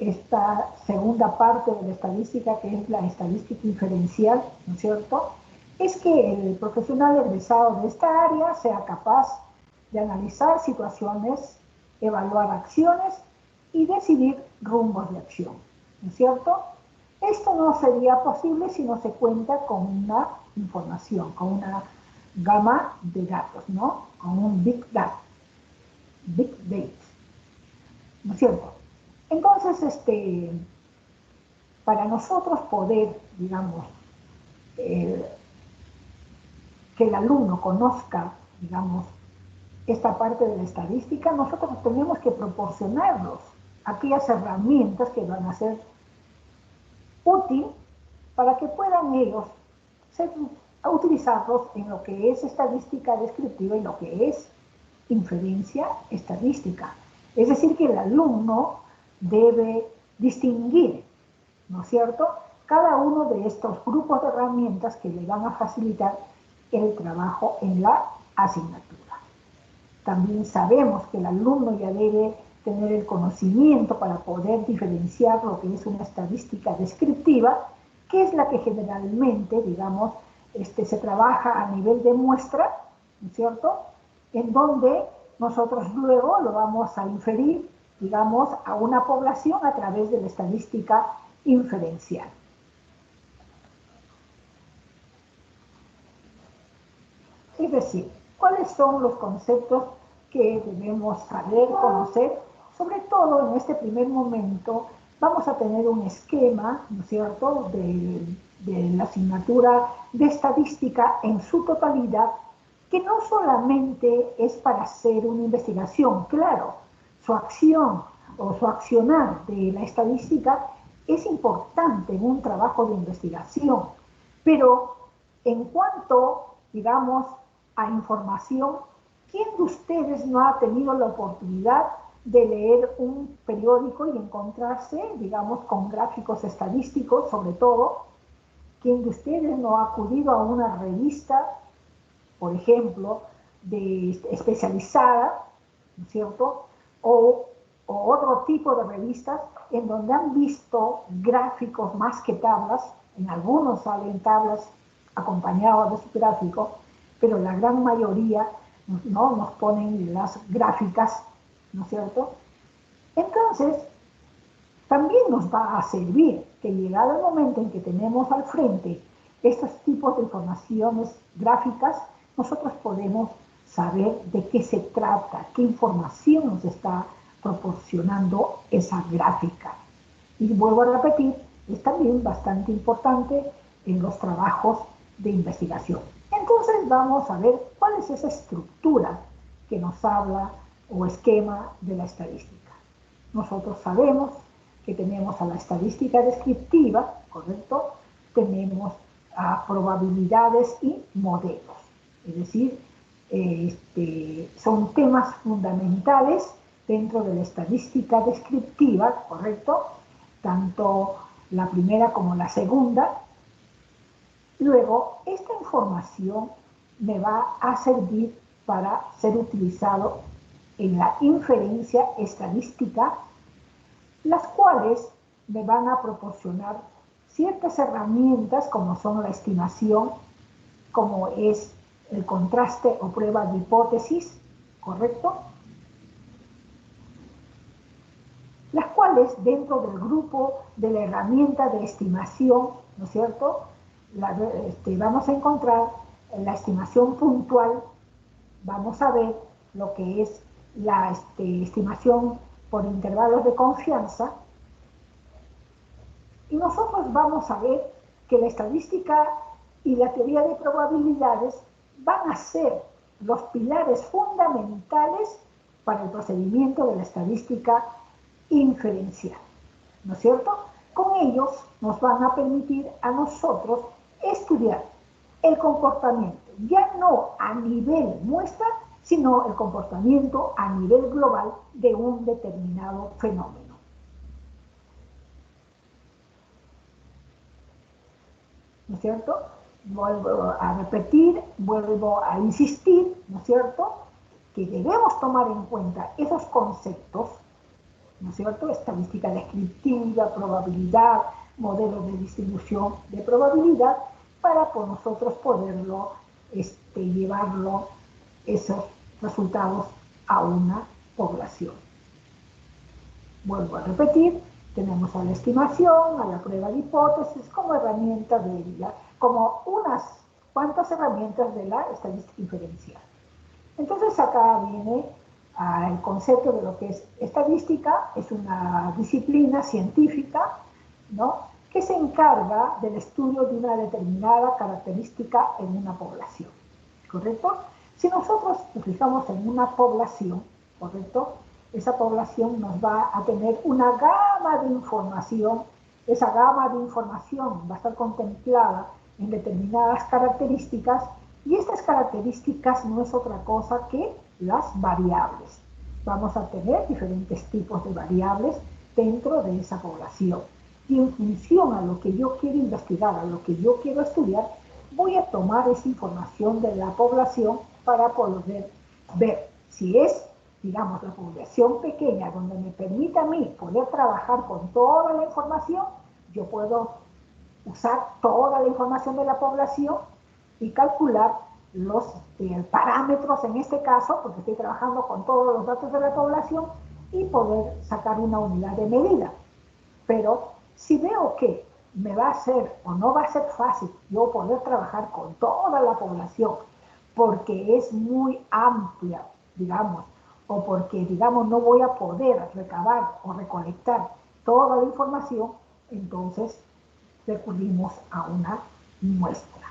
esta segunda parte de la estadística, que es la estadística inferencial, ¿no es cierto?, es que el profesional egresado de esta área sea capaz de analizar situaciones, evaluar acciones y decidir rumbos de acción, ¿no es cierto? Esto no sería posible si no se cuenta con una información, con una gama de datos, ¿no? Con un big data, ¿no es cierto? Entonces, para nosotros poder, digamos, que el alumno conozca, digamos, esta parte de la estadística, nosotros tenemos que proporcionarlos aquellas herramientas que van a ser útil para que puedan ellos utilizarlos en lo que es estadística descriptiva y lo que es inferencia estadística. Es decir, que el alumno debe distinguir, ¿no es cierto?, cada uno de estos grupos de herramientas que le van a facilitar el trabajo en la asignatura. También sabemos que el alumno ya debe tener el conocimiento para poder diferenciar lo que es una estadística descriptiva, que es la que generalmente, digamos, se trabaja a nivel de muestra, ¿no es cierto?, en donde nosotros luego lo vamos a inferir, digamos, a una población a través de la estadística inferencial. Es decir, ¿cuáles son los conceptos que debemos saber, conocer? Sobre todo en este primer momento vamos a tener un esquema, ¿no es cierto?, de la asignatura de estadística en su totalidad, que no solamente es para hacer una investigación, claro, su acción o su accionar de la estadística es importante en un trabajo de investigación, pero en cuanto, digamos, a información, ¿quién de ustedes no ha tenido la oportunidad de leer un periódico y encontrarse, digamos, con gráficos estadísticos, sobre todo? ¿Quién de ustedes no ha acudido a una revista, por ejemplo, especializada, ¿no es cierto?, o otro tipo de revistas en donde han visto gráficos más que tablas? En algunos salen tablas acompañadas de su gráfico, pero la gran mayoría, ¿no?, nos ponen las gráficas, ¿no es cierto? Entonces, también nos va a servir que llegado el momento en que tenemos al frente estos tipos de informaciones gráficas, nosotros podemos saber de qué se trata, qué información nos está proporcionando esa gráfica. Y vuelvo a repetir, es también bastante importante en los trabajos de investigación. Entonces vamos a ver cuál es esa estructura que nos habla o esquema de la estadística. Nosotros sabemos que tenemos a la estadística descriptiva, ¿correcto? Tenemos a probabilidades y modelos. Es decir, son temas fundamentales dentro de la estadística descriptiva, ¿correcto? Tanto la primera como la segunda. Luego, esta información me va a servir para ser utilizado en la inferencia estadística, las cuales me van a proporcionar ciertas herramientas como son la estimación, como es el contraste o prueba de hipótesis, ¿correcto? Las cuales dentro del grupo de la herramienta de estimación, ¿no es cierto?, vamos a encontrar la estimación puntual, vamos a ver lo que es la estimación por intervalos de confianza, y nosotros vamos a ver que la estadística y la teoría de probabilidades van a ser los pilares fundamentales para el procedimiento de la estadística inferencial, ¿no es cierto? Con ellos nos van a permitir a nosotros estudiar el comportamiento, ya no a nivel muestra, sino el comportamiento a nivel global de un determinado fenómeno. ¿No es cierto? Vuelvo a repetir, vuelvo a insistir, ¿no es cierto?, que debemos tomar en cuenta esos conceptos ¿no es cierto? Estadística descriptiva, probabilidad, modelos de distribución de probabilidad, para por nosotros poderlo llevarlo, esos resultados, a una población. Vuelvo a repetir, tenemos a la estimación, a la prueba de hipótesis como herramientas como unas cuantas herramientas de la estadística inferencial. Entonces acá viene el concepto de lo que es estadística. Es una disciplina científica, ¿no?, que se encarga del estudio de una determinada característica en una población, ¿correcto? Si nosotros nos fijamos en una población, ¿correcto?, esa población nos va a tener una gama de información. Esa gama de información va a estar contemplada en determinadas características, y estas características no es otra cosa que las variables. Vamos a tener diferentes tipos de variables dentro de esa población, y en función a lo que yo quiero investigar, a lo que yo quiero estudiar, voy a tomar esa información de la población para poder ver si es, digamos, la población pequeña donde me permite a mí poder trabajar con toda la información. Yo puedo usar toda la información de la población y calcular los parámetros en este caso, porque estoy trabajando con todos los datos de la población, y poder sacar una unidad de medida. Pero si veo que me va a ser o no va a ser fácil yo poder trabajar con toda la población, porque es muy amplia, digamos, o porque, digamos, no voy a poder recabar o recolectar toda la información, entonces recurrimos a una muestra.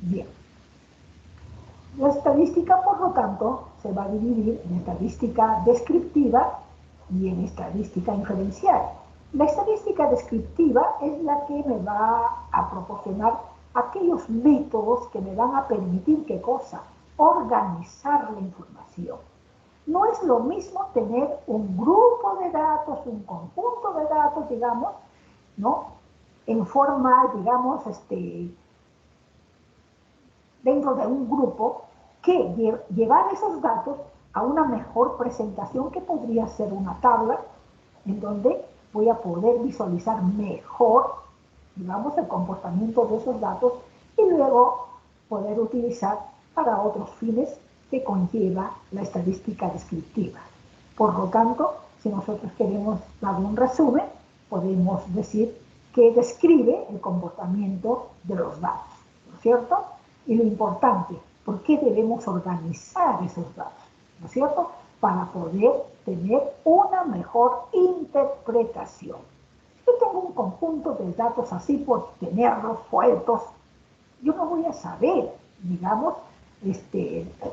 Bien. La estadística, por lo tanto, se va a dividir en estadística descriptiva y en estadística inferencial. La estadística descriptiva es la que me va a proporcionar aquellos métodos que me van a permitir, ¿qué cosa?, organizar la información. No es lo mismo tener un grupo de datos, un conjunto de datos, digamos, ¿no?, en forma, digamos, dentro de un grupo, que llevar esos datos a una mejor presentación, que podría ser una tabla, en donde voy a poder visualizar mejor, digamos, el comportamiento de esos datos, y luego poder utilizar para otros fines que conlleva la estadística descriptiva. Por lo tanto, si nosotros queremos dar un resumen, podemos decir que describe el comportamiento de los datos, ¿no es cierto? Y lo importante, ¿por qué debemos organizar esos datos?, ¿no es cierto?, para poder tener una mejor interpretación. Yo tengo un conjunto de datos así por tenerlos sueltos, yo no voy a saber, digamos,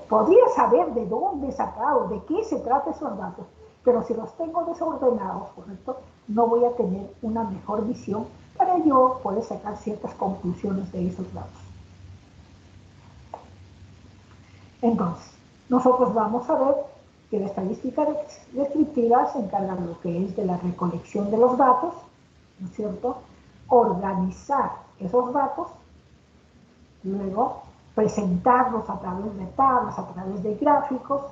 podría saber de dónde he sacado, de qué se trata esos datos, pero si los tengo desordenados, ¿correcto?, no voy a tener una mejor visión para yo poder sacar ciertas conclusiones de esos datos. Entonces, nosotros vamos a ver que la estadística descriptiva se encarga de lo que es de la recolección de los datos, ¿no es cierto?, organizar esos datos, luego presentarlos a través de tablas, a través de gráficos,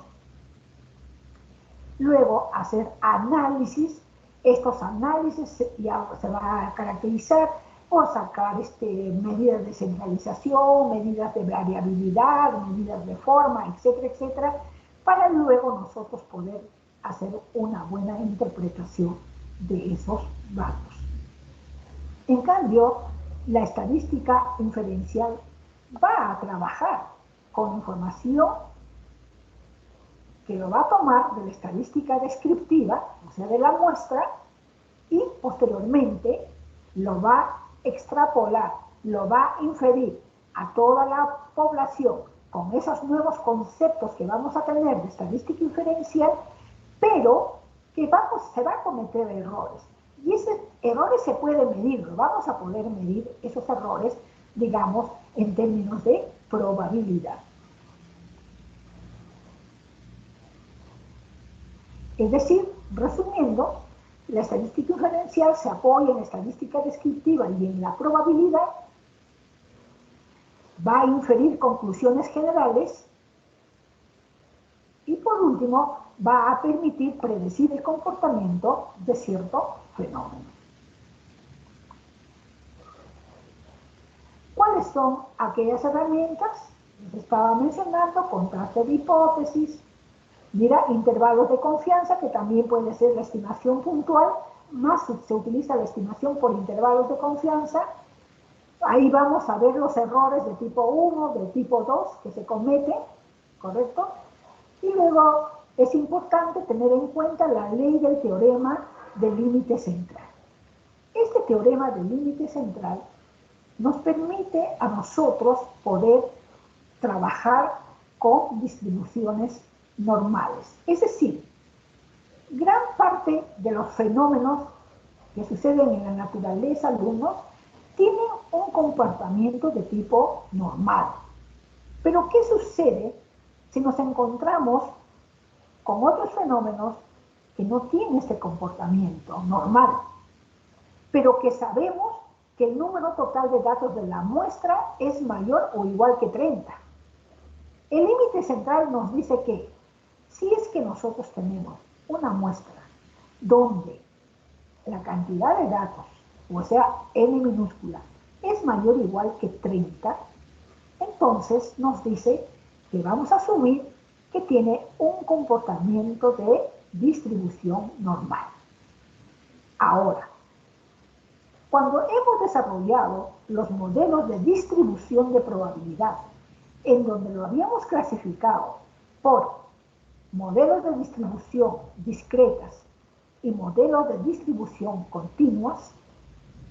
luego hacer análisis. Estos análisis ya se va a caracterizar por sacar medidas de centralización, medidas de variabilidad, medidas de forma, etcétera, etcétera, para luego nosotros poder hacer una buena interpretación de esos datos. En cambio, la estadística inferencial va a trabajar con información que lo va a tomar de la estadística descriptiva, o sea, de la muestra, y posteriormente lo va a extrapolar, lo va a inferir a toda la población con esos nuevos conceptos que vamos a tener de estadística inferencial, pero que se va a cometer errores. Y esos errores se pueden medir, lo vamos a poder medir esos errores, digamos, en términos de probabilidad. Es decir, resumiendo, la estadística inferencial se apoya en la estadística descriptiva y en la probabilidad, va a inferir conclusiones generales, y por último, va a permitir predecir el comportamiento de cierto fenómeno. ¿Cuáles son aquellas herramientas? Les estaba mencionando: contraste de hipótesis, mira, intervalos de confianza, que también puede ser la estimación puntual, más se utiliza la estimación por intervalos de confianza. Ahí vamos a ver los errores de tipo 1, de tipo 2 que se cometen, ¿correcto? Y luego es importante tener en cuenta la ley del teorema del límite central. Este teorema del límite central nos permite a nosotros poder trabajar con distribuciones normales. Es decir, gran parte de los fenómenos que suceden en la naturaleza, algunos, tienen un comportamiento de tipo normal. Pero ¿qué sucede si nos encontramos con otros fenómenos que no tienen este comportamiento normal, pero que sabemos que el número total de datos de la muestra es mayor o igual que 30? El límite central nos dice que si es que nosotros tenemos una muestra donde la cantidad de datos, o sea, n minúscula, es mayor o igual que 30, entonces nos dice que vamos a asumir que tiene un comportamiento de distribución normal. Ahora, cuando hemos desarrollado los modelos de distribución de probabilidad, en donde lo habíamos clasificado por modelos de distribución discretas y modelos de distribución continuas,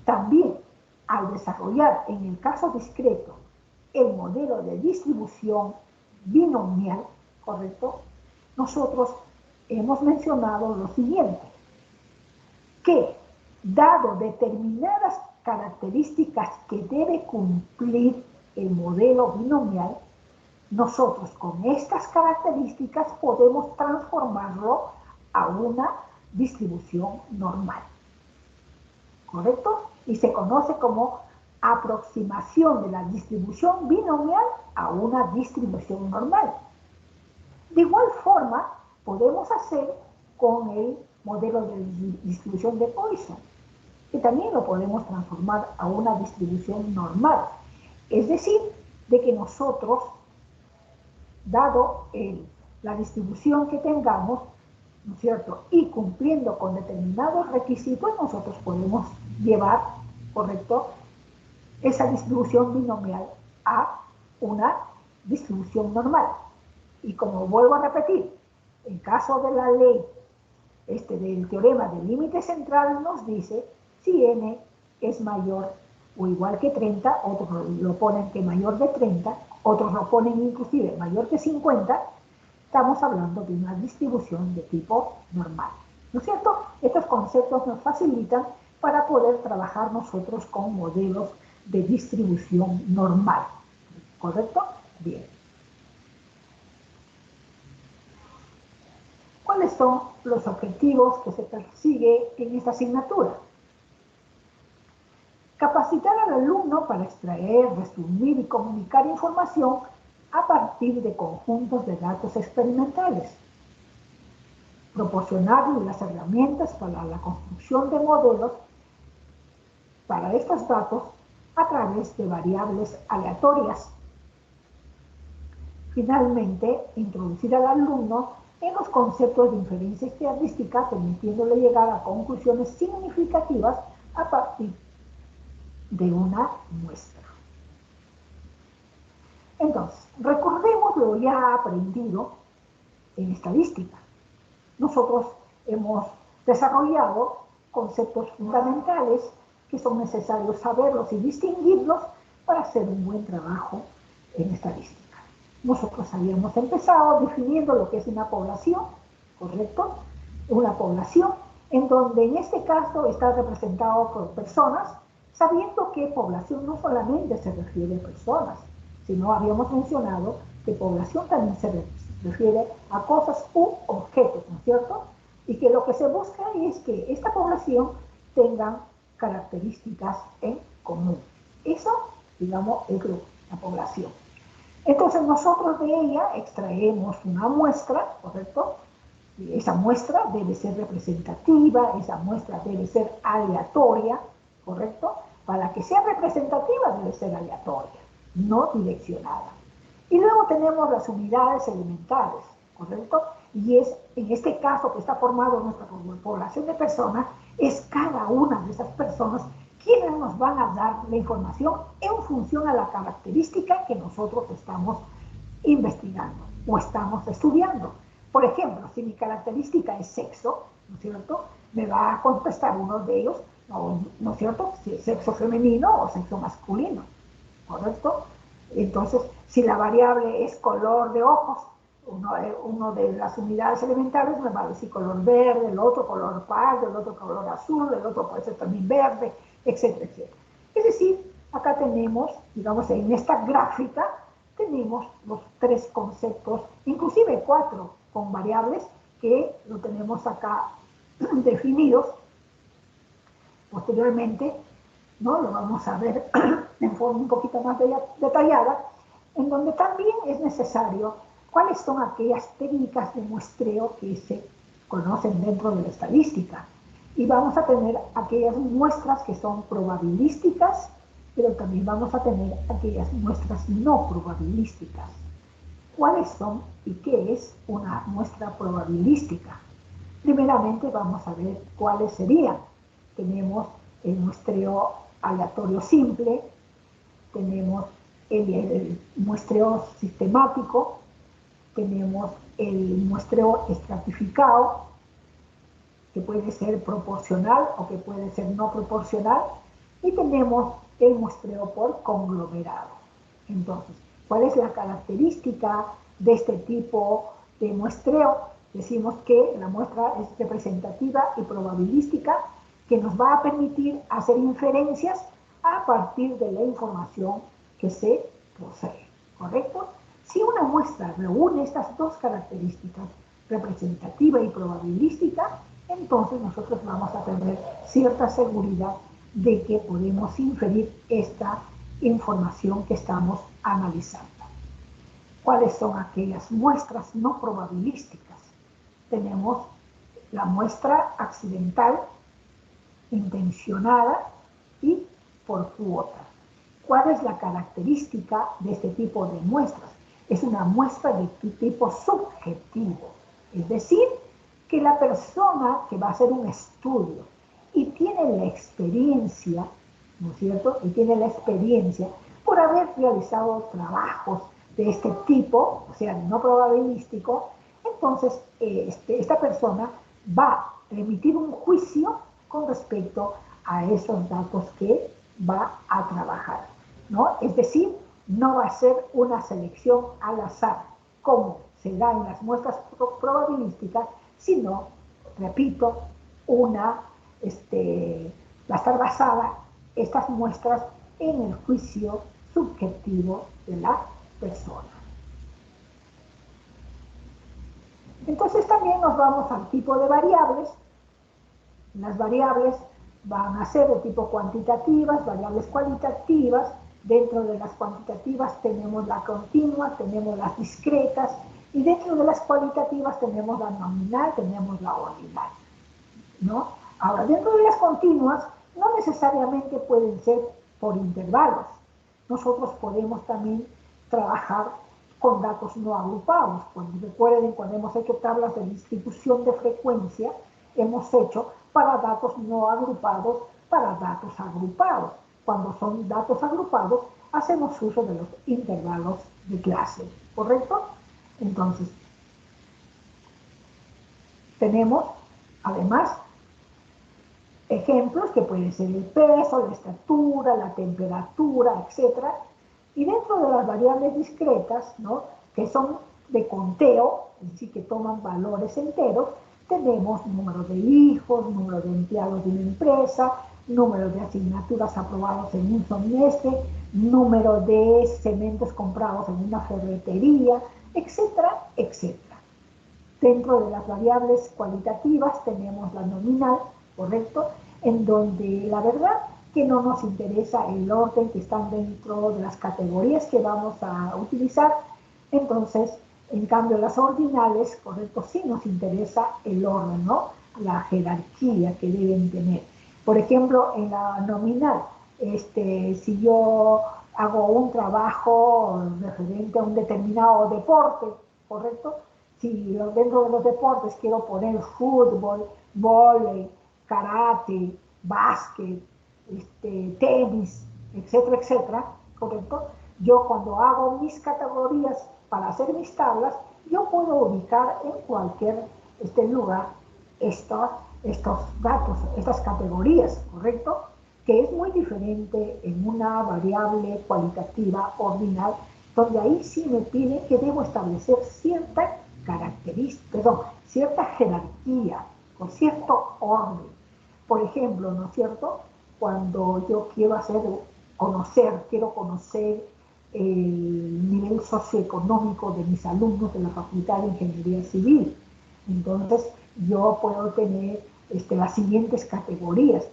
también al desarrollar en el caso discreto el modelo de distribución binomial, ¿correcto? Nosotros hemos mencionado lo siguiente, que dado determinadas características que debe cumplir el modelo binomial, nosotros con estas características podemos transformarlo a una distribución normal, ¿correcto? Y se conoce como aproximación de la distribución binomial a una distribución normal. De igual forma, podemos hacer con el modelo de distribución de Poisson, que también lo podemos transformar a una distribución normal. Es decir, de que nosotros, dado la distribución que tengamos, ¿no es cierto?, y cumpliendo con determinados requisitos, nosotros podemos llevar, ¿correcto?, esa distribución binomial a una distribución normal. Y como vuelvo a repetir, en caso de la ley del teorema del límite central nos dice si n es mayor o igual que 30, otros lo ponen que mayor de 30, otros lo ponen inclusive mayor que 50, estamos hablando de una distribución de tipo normal, ¿no es cierto? Estos conceptos nos facilitan para poder trabajar nosotros con modelos de distribución normal, ¿correcto? Bien. ¿Cuáles son los objetivos que se persigue en esta asignatura? Capacitar al alumno para extraer, resumir y comunicar información a partir de conjuntos de datos experimentales. Proporcionarle las herramientas para la construcción de modelos para estos datos a través de variables aleatorias. Finalmente, introducir al alumno en los conceptos de inferencia estadística, permitiéndole llegar a conclusiones significativas a partir de una muestra. Entonces, recordemos lo ya aprendido en estadística. Nosotros hemos desarrollado conceptos fundamentales que son necesarios saberlos y distinguirlos para hacer un buen trabajo en estadística. Nosotros habíamos empezado definiendo lo que es una población, ¿correcto? Una población en donde en este caso está representado por personas, sabiendo que población no solamente se refiere a personas, sino habíamos mencionado que población también se refiere a cosas u objetos, ¿no es cierto? Y que lo que se busca es que esta población tenga características en común. Eso, digamos, es la población. Entonces nosotros de ella extraemos una muestra, ¿correcto? Y esa muestra debe ser representativa, esa muestra debe ser aleatoria, ¿correcto? Para que sea representativa debe ser aleatoria, no direccionada. Y luego tenemos las unidades elementales, ¿correcto? Y es, en este caso que está formado nuestra población de personas, es cada una de esas personas quienes nos van a dar la información en función a la característica que nosotros estamos investigando o estamos estudiando. Por ejemplo, si mi característica es sexo, ¿no es cierto? Me va a contestar uno de ellos, ¿no es cierto? Si es sexo femenino o sexo masculino, ¿correcto? Entonces, si la variable es color de ojos, uno de las unidades elementales me va a decir color verde, el otro color pardo, el otro color azul, el otro puede ser también verde, etcétera, etcétera. Es decir, acá tenemos, digamos, en esta gráfica, tenemos los tres conceptos, inclusive cuatro, con variables que lo tenemos acá definidos. Posteriormente, ¿no? Lo vamos a ver en forma un poquito más detallada, en donde también es necesario cuáles son aquellas técnicas de muestreo que se conocen dentro de la estadística. Y vamos a tener aquellas muestras que son probabilísticas, pero también vamos a tener aquellas muestras no probabilísticas. ¿Cuáles son y qué es una muestra probabilística? Primeramente vamos a ver cuáles serían. Tenemos el muestreo aleatorio simple, tenemos el muestreo sistemático, tenemos el muestreo estratificado, que puede ser proporcional o que puede ser no proporcional, y tenemos el muestreo por conglomerado. Entonces, ¿cuál es la característica de este tipo de muestreo? Decimos que la muestra es representativa y probabilística, que nos va a permitir hacer inferencias a partir de la información que se posee, ¿correcto? Si una muestra reúne estas dos características, representativa y probabilística, entonces nosotros vamos a tener cierta seguridad de que podemos inferir esta información que estamos analizando. ¿Cuáles son aquellas muestras no probabilísticas? Tenemos la muestra accidental, intencionada y por cuota. ¿Cuál es la característica de este tipo de muestras? Es una muestra de tipo subjetivo, es decir, que la persona que va a hacer un estudio y tiene la experiencia, ¿no es cierto? Y tiene la experiencia por haber realizado trabajos de este tipo, o sea, no probabilístico, entonces esta persona va a emitir un juicio con respecto a esos datos que va a trabajar, ¿no? Es decir, no va a ser una selección al azar, como se da en las muestras probabilísticas, sino, repito, va a estar basada estas muestras en el juicio subjetivo de la persona. Entonces también nos vamos al tipo de variables. Las variables van a ser de tipo cuantitativas, variables cualitativas. Dentro de las cuantitativas tenemos la continua, tenemos las discretas, y dentro de las cualitativas tenemos la nominal, tenemos la ordinal, ¿no? Ahora, dentro de las continuas, no necesariamente pueden ser por intervalos. Nosotros podemos también trabajar con datos no agrupados. Recuerden, cuando hemos hecho tablas de distribución de frecuencia, hemos hecho para datos no agrupados, para datos agrupados. Cuando son datos agrupados, hacemos uso de los intervalos de clase, ¿correcto? Entonces, tenemos, además, ejemplos que pueden ser el peso, la estatura, la temperatura, etc. Y dentro de las variables discretas, ¿no?, que son de conteo, es decir, que toman valores enteros, tenemos número de hijos, número de empleados de una empresa, número de asignaturas aprobadas en un semestre, número de cementos comprados en una ferretería, etcétera, etcétera. Dentro de las variables cualitativas tenemos la nominal, ¿correcto?, en donde la verdad que no nos interesa el orden que están dentro de las categorías que vamos a utilizar. Entonces, en cambio, las ordinales, correcto, sí nos interesa el orden, ¿no? La jerarquía que deben tener. Por ejemplo, en la nominal, si yo hago un trabajo referente a un determinado deporte, ¿correcto? Si dentro de los deportes quiero poner fútbol, vóley, karate, básquet, tenis, etcétera, etcétera, ¿correcto? Yo cuando hago mis categorías para hacer mis tablas, yo puedo ubicar en cualquier lugar estos datos, estas categorías, ¿correcto? Que es muy diferente en una variable cualitativa ordinal, donde ahí sí me piden que debo establecer cierta característica, perdón, cierta jerarquía, con cierto orden. Por ejemplo, ¿no es cierto? Cuando yo quiero quiero conocer el nivel socioeconómico de mis alumnos de la Facultad de Ingeniería Civil. Entonces, yo puedo tener las siguientes categorías.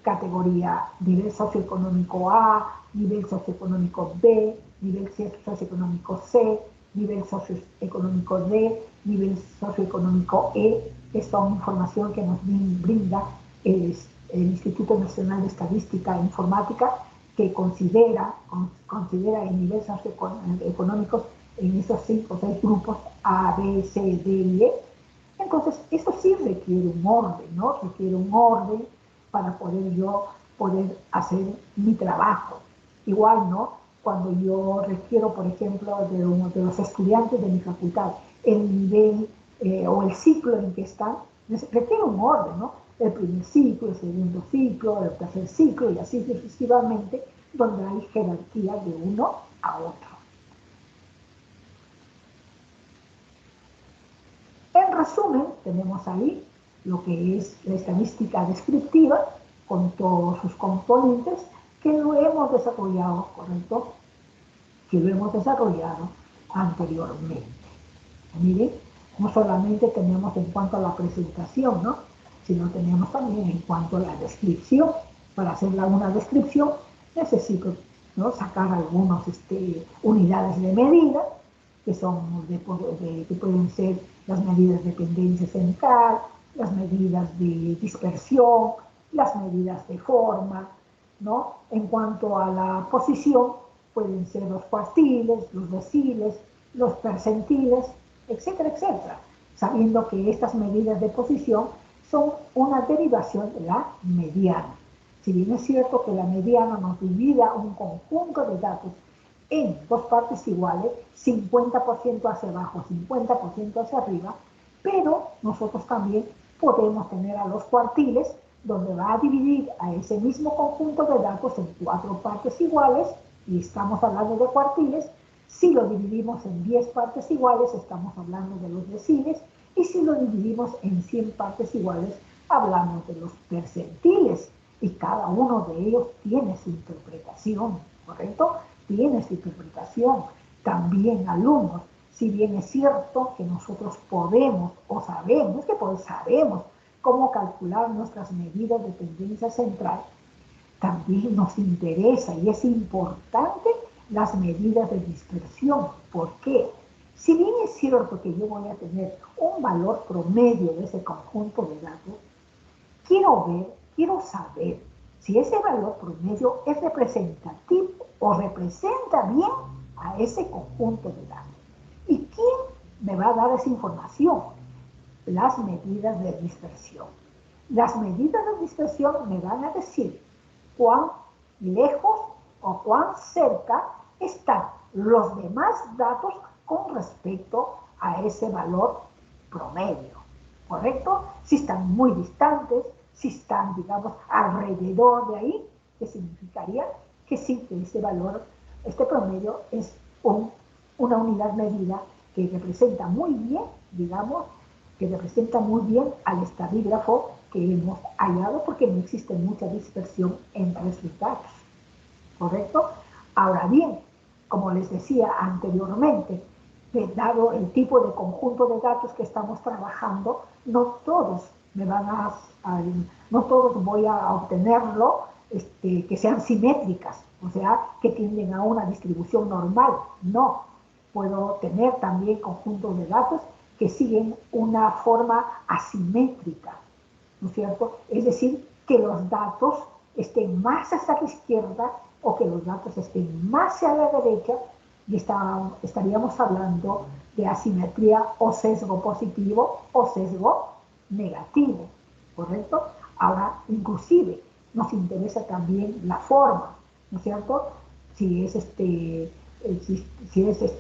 Categoría nivel socioeconómico A, nivel socioeconómico B, nivel socioeconómico C, nivel socioeconómico D, nivel socioeconómico E, que son información que nos brinda el Instituto Nacional de Estadística e Informática, que considera el nivel socioeconómico en esos 5 o 6 grupos A, B, C, D y E. Entonces, eso sí requiere un orden, ¿no? Requiere un orden para poder hacer mi trabajo. Igual, ¿no? Cuando yo requiero, por ejemplo, de los estudiantes de mi facultad, el nivel o el ciclo en que están, requiere un orden, ¿no? El primer ciclo, el segundo ciclo, el tercer ciclo y así sucesivamente, donde hay jerarquía de uno a otro. En resumen, tenemos ahí lo que es la estadística descriptiva con todos sus componentes que lo hemos desarrollado, ¿correcto? Que lo hemos desarrollado anteriormente. Miren, no solamente tenemos en cuanto a la presentación, ¿no? Sino tenemos también en cuanto a la descripción. Para hacer una descripción necesito, ¿no?, sacar algunas unidades de medida, que pueden ser las medidas de tendencia central, las medidas de dispersión, las medidas de forma, ¿no? En cuanto a la posición, pueden ser los cuartiles, los deciles, los percentiles, etcétera, etcétera, sabiendo que estas medidas de posición son una derivación de la mediana. Si bien es cierto que la mediana nos divide un conjunto de datos en dos partes iguales, 50% hacia abajo, 50% hacia arriba, pero nosotros también podemos tener a los cuartiles, donde va a dividir a ese mismo conjunto de datos en 4 partes iguales, y estamos hablando de cuartiles. Si lo dividimos en 10 partes iguales, estamos hablando de los deciles, y si lo dividimos en 100 partes iguales, hablamos de los percentiles, y cada uno de ellos tiene su interpretación, ¿correcto? Tiene su interpretación. También, alumnos, si bien es cierto que nosotros podemos o sabemos, sabemos cómo calcular nuestras medidas de tendencia central, también nos interesa y es importante las medidas de dispersión. ¿Por qué? Si bien es cierto que yo voy a tener un valor promedio de ese conjunto de datos, quiero saber si ese valor promedio es representativo o representa bien a ese conjunto de datos. ¿Y quién me va a dar esa información? Las medidas de dispersión. Las medidas de dispersión me van a decir cuán lejos o cuán cerca están los demás datos con respecto a ese valor promedio, ¿correcto? Si están muy distantes, si están, digamos, alrededor de ahí, que significaría que sí, que ese valor, este promedio es una unidad medida que representa muy bien, digamos, que representa muy bien al estadígrafo que hemos hallado, porque no existe mucha dispersión entre sus datos, ¿correcto? Ahora bien, como les decía anteriormente, dado el tipo de conjunto de datos que estamos trabajando, no todos voy a obtenerlo que sean simétricas, o sea, que tienden a una distribución normal. No, puedo tener también conjuntos de datos que siguen una forma asimétrica, ¿no es cierto? Es decir, que los datos estén más hacia la izquierda o que los datos estén más hacia la derecha, y estaríamos hablando de asimetría o sesgo positivo o sesgo negativo, ¿correcto? Ahora, inclusive, nos interesa también la forma, ¿no es cierto? Si es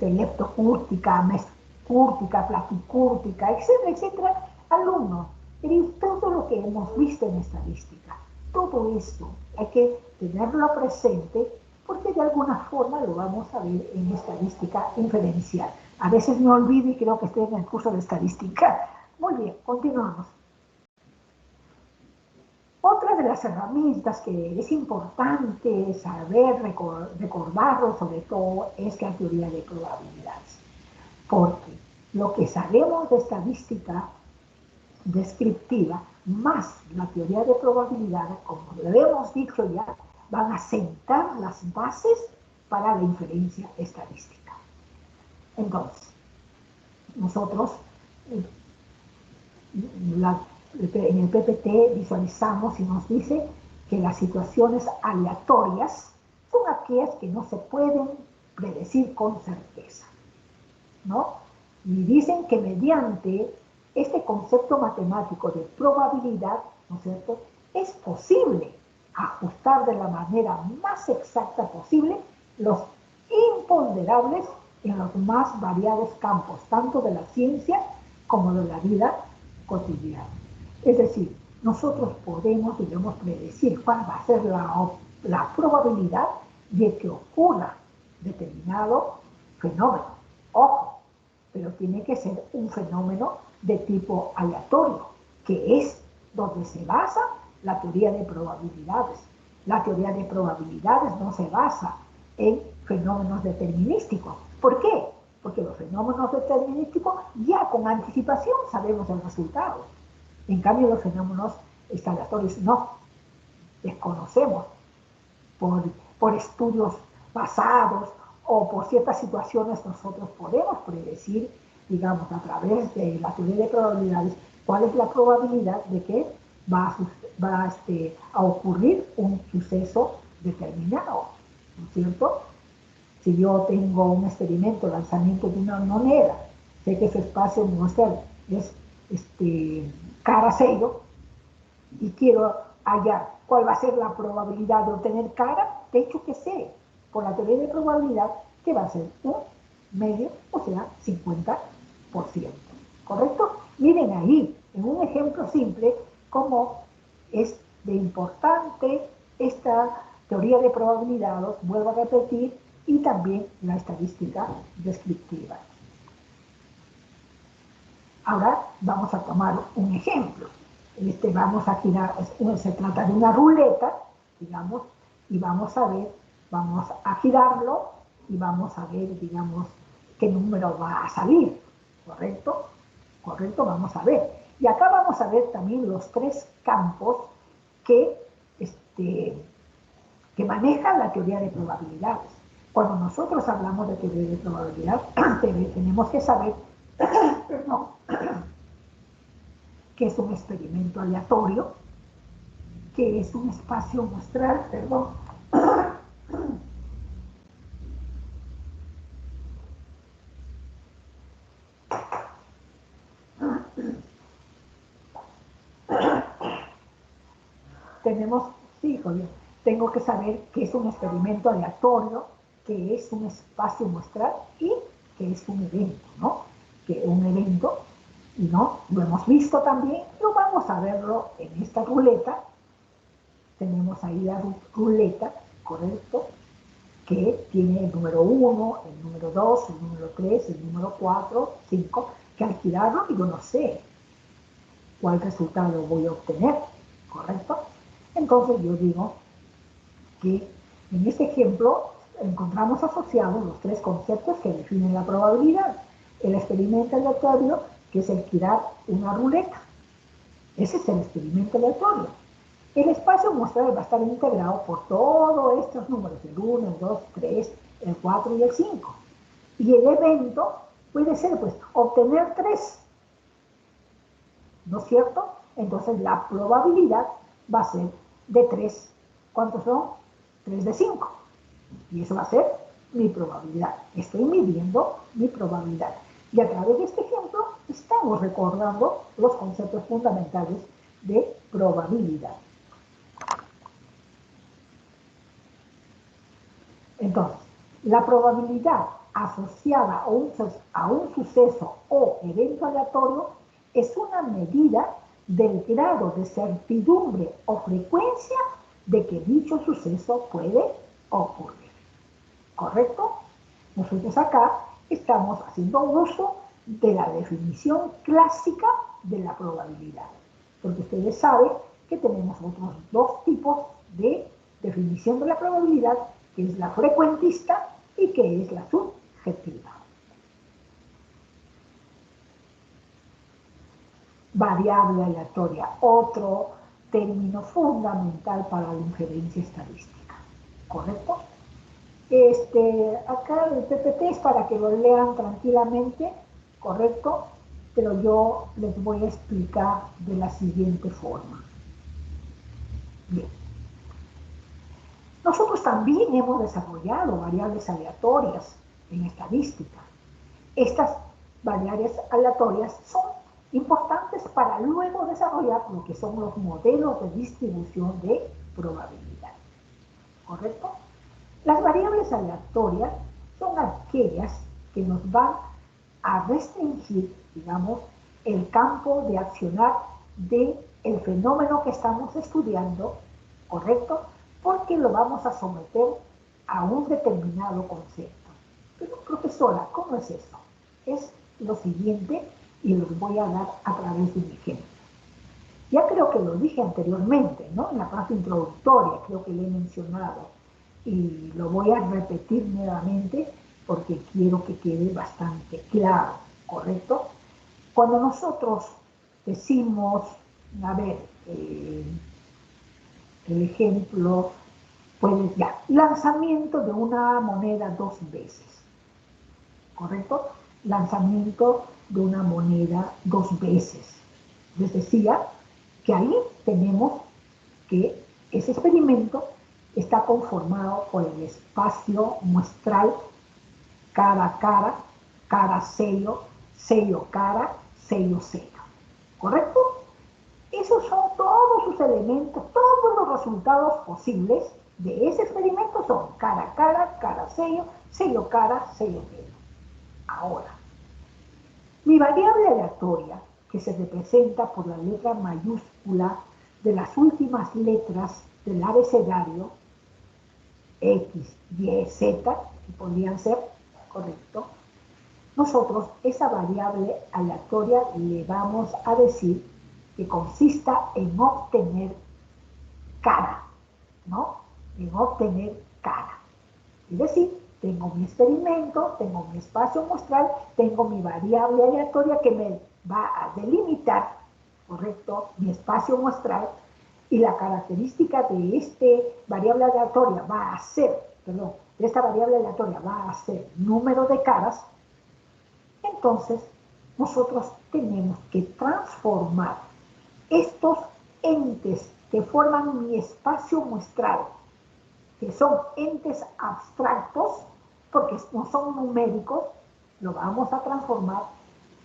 leptocúrtica, mescúrtica, platicúrtica, etcétera, etcétera, alumnos. Pero todo lo que hemos visto en estadística, todo esto hay que tenerlo presente porque de alguna forma lo vamos a ver en estadística inferencial. A veces me olvido y creo que estoy en el curso de estadística. Muy bien, continuamos. Otra de las herramientas que es importante saber, recordarlo sobre todo, es la teoría de probabilidades. Porque lo que sabemos de estadística descriptiva, más la teoría de probabilidades, como lo hemos dicho ya, van a sentar las bases para la inferencia estadística. Entonces, nosotros en el PPT visualizamos y nos dice que las situaciones aleatorias son aquellas que no se pueden predecir con certeza, ¿no? Y dicen que mediante este concepto matemático de probabilidad, ¿no es cierto?, es posible ajustar de la manera más exacta posible los imponderables en los más variados campos, tanto de la ciencia como de la vida cotidiana. Es decir, nosotros podemos, digamos, predecir cuál va a ser la probabilidad de que ocurra determinado fenómeno. Ojo, pero tiene que ser un fenómeno de tipo aleatorio, que es donde se basa la teoría de probabilidades. La teoría de probabilidades no se basa en fenómenos determinísticos. ¿Por qué? Porque los fenómenos determinísticos ya con anticipación sabemos el resultado. En cambio, los fenómenos aleatorios no, desconocemos por estudios pasados o por ciertas situaciones nosotros podemos predecir, digamos, a través de la teoría de probabilidades, cuál es la probabilidad de que va a ocurrir un suceso determinado, ¿no es cierto? Si yo tengo un experimento de lanzamiento de una moneda, sé que su espacio muestral es cara cero, y quiero hallar cuál va a ser la probabilidad de obtener cara, de hecho que sé, por la teoría de probabilidad, que va a ser un medio, o sea, 50%. ¿Correcto? Miren ahí, en un ejemplo simple, cómo es de importante esta teoría de probabilidades, vuelvo a repetir, y también la estadística descriptiva. Ahora vamos a tomar un ejemplo. Vamos a girar, se trata de una ruleta, digamos, y vamos a girarlo y vamos a ver, digamos, qué número va a salir, ¿correcto? Correcto, vamos a ver. Y acá vamos a ver también los tres campos que manejan la teoría de probabilidades. Cuando nosotros hablamos de teoría de probabilidad, tenemos que saber, perdón, que es un experimento aleatorio, que es un espacio muestral, perdón. Tengo que saber que es un experimento aleatorio, que es un espacio muestral y que es un evento, ¿no? Que un evento, ¿no? Lo hemos visto también, lo vamos a verlo en esta ruleta. Tenemos ahí la ruleta, ¿correcto? Que tiene el número 1, el número 2, el número 3, el número 4, 5, que al girarlo yo no sé cuál resultado voy a obtener, ¿correcto? Entonces yo digo que en este ejemplo encontramos asociados los tres conceptos que definen la probabilidad. El experimento aleatorio, que es el girar una ruleta. Ese es el experimento aleatorio. El espacio muestral va a estar integrado por todos estos números, el 1, el 2, 3, el 4 y el 5. Y el evento puede ser, pues, obtener 3, ¿no es cierto? Entonces la probabilidad va a ser de 3. ¿Cuántos son? 3 de 5. Y eso va a ser mi probabilidad. Estoy midiendo mi probabilidad. Y a través de este ejemplo estamos recordando los conceptos fundamentales de probabilidad. Entonces, la probabilidad asociada a un suceso o evento aleatorio es una medida del grado de certidumbre o frecuencia de que dicho suceso puede ocurrir. ¿Correcto? Nosotros acá estamos haciendo uso de la definición clásica de la probabilidad, porque ustedes saben que tenemos otros dos tipos de definición de la probabilidad, que es la frecuentista y que es la subjetiva. Variable aleatoria, otro término fundamental para la inferencia estadística, ¿correcto? Acá el PPT es para que lo lean tranquilamente, ¿correcto? Pero yo les voy a explicar de la siguiente forma. Bien. Nosotros también hemos desarrollado variables aleatorias en estadística. Estas variables aleatorias son importantes para luego desarrollar lo que son los modelos de distribución de probabilidad, ¿correcto? Las variables aleatorias son aquellas que nos van a restringir, digamos, el campo de accionar del fenómeno que estamos estudiando, ¿correcto? Porque lo vamos a someter a un determinado concepto. Pero, profesora, ¿cómo es eso? Es lo siguiente y los voy a dar a través de un ejemplo. Ya creo que lo dije anteriormente, ¿no? En la parte introductoria creo que lo he mencionado. Y lo voy a repetir nuevamente porque quiero que quede bastante claro, ¿correcto? Cuando nosotros decimos, a ver, el ejemplo, pues ya, lanzamiento de una moneda 2 veces, ¿correcto? Lanzamiento de una moneda 2 veces. Les decía que ahí tenemos que ese experimento está conformado por el espacio muestral cara a cara, cara sello, sello cara, sello sello. ¿Correcto? Esos son todos sus elementos, todos los resultados posibles de ese experimento son cara a cara, cara sello, sello cara, sello sello. Ahora, mi variable aleatoria, que se representa por la letra mayúscula de las últimas letras del abecedario, X, Y, Z, que podrían ser, correcto, nosotros esa variable aleatoria le vamos a decir que consista en obtener cara, ¿no? En obtener cara. Es decir, tengo mi experimento, tengo mi espacio muestral, tengo mi variable aleatoria que me va a delimitar, ¿correcto?, mi espacio muestral, y la característica de variable aleatoria va a ser, perdón, de esta variable aleatoria va a ser número de caras. Entonces, nosotros tenemos que transformar estos entes que forman mi espacio muestral, que son entes abstractos, porque no son numéricos, lo vamos a transformar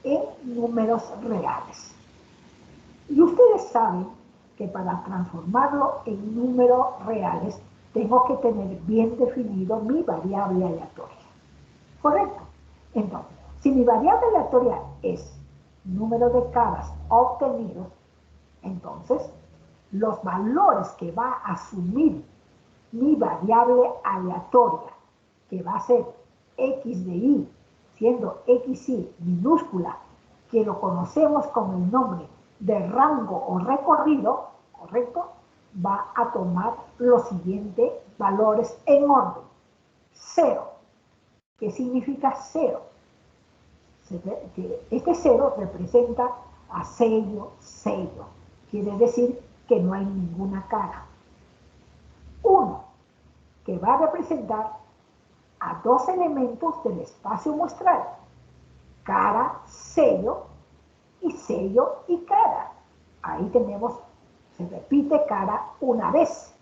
en números reales. Y ustedes saben que para transformarlo en números reales, tengo que tener bien definido mi variable aleatoria. ¿Correcto? Entonces, si mi variable aleatoria es número de caras obtenidos, entonces los valores que va a asumir mi variable aleatoria, que va a ser x de y, siendo xy minúscula, que lo conocemos con el nombre de rango o recorrido, ¿correcto?, va a tomar los siguientes valores en orden. 0. ¿Qué significa 0? Este 0 representa a sello, sello. Quiere decir que no hay ninguna cara. Uno, que va a representar a dos elementos del espacio muestral, cara, sello y cara. Ahí tenemos, se repite cara una vez,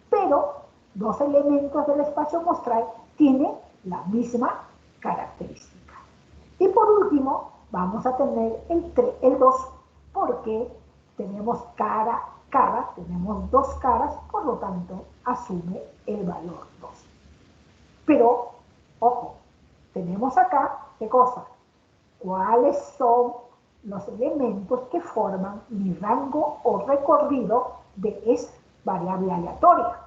pero dos elementos del espacio muestral tienen la misma característica. Y por último, vamos a tener el 2, porque tenemos cara, tenemos dos caras, por lo tanto, asume el valor 2. Pero, ojo, tenemos acá, ¿qué cosa? ¿Cuáles son los elementos que forman mi rango o recorrido de esta variable aleatoria?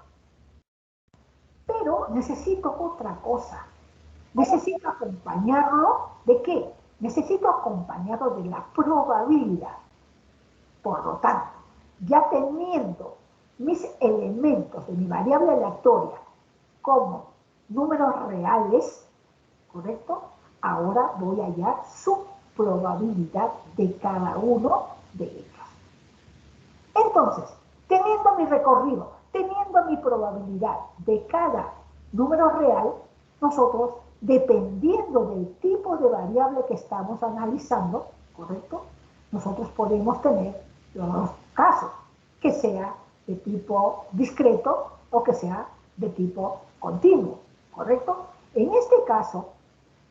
Pero necesito otra cosa. Necesito acompañarlo ¿de qué? Necesito acompañarlo de la probabilidad. Por lo tanto, ya teniendo mis elementos de mi variable aleatoria como números reales, ¿correcto? Ahora voy a hallar su probabilidad de cada uno de ellos. Entonces, teniendo mi recorrido, teniendo mi probabilidad de cada número real, nosotros, dependiendo del tipo de variable que estamos analizando, ¿correcto? Nosotros podemos tener los casos, que sea de tipo discreto o que sea de tipo continuo, ¿correcto? En este caso,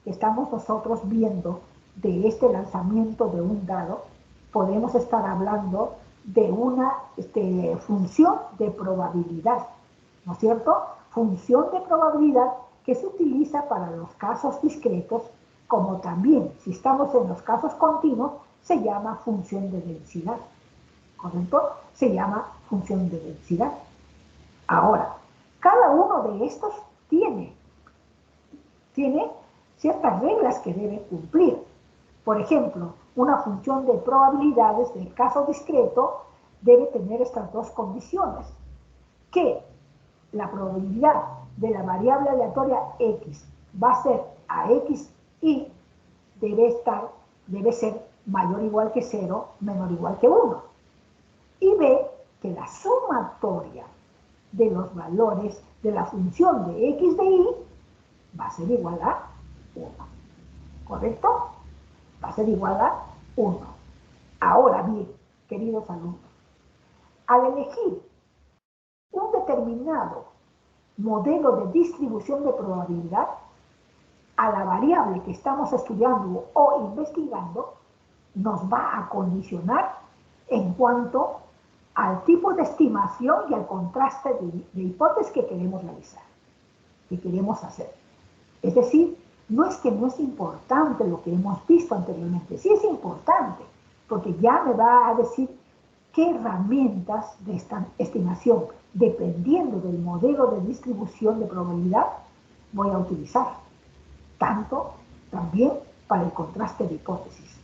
estamos nosotros viendo de este lanzamiento de un dado, podemos estar hablando de una función de probabilidad, ¿no es cierto? Función de probabilidad que se utiliza para los casos discretos, como también, si estamos en los casos continuos, se llama función de densidad, ¿correcto? Se llama función de densidad. Ahora, cada uno de estos tiene ciertas reglas que debe cumplir. Por ejemplo, una función de probabilidades del caso discreto debe tener estas dos condiciones, que la probabilidad de la variable aleatoria x va a ser a x y debe ser mayor o igual que 0, menor o igual que 1. Y b, que la sumatoria de los valores de la función de x de y va a ser igual a 1. ¿Correcto? Va a ser igual a 1. Ahora bien, queridos alumnos, al elegir un determinado modelo de distribución de probabilidad, a la variable que estamos estudiando o investigando, nos va a condicionar en cuanto al tipo de estimación y al contraste de hipótesis que queremos realizar, que queremos hacer. Es decir, no es que no es importante lo que hemos visto anteriormente, sí es importante, porque ya me va a decir qué herramientas de esta estimación, dependiendo del modelo de distribución de probabilidad, voy a utilizar, tanto también para el contraste de hipótesis.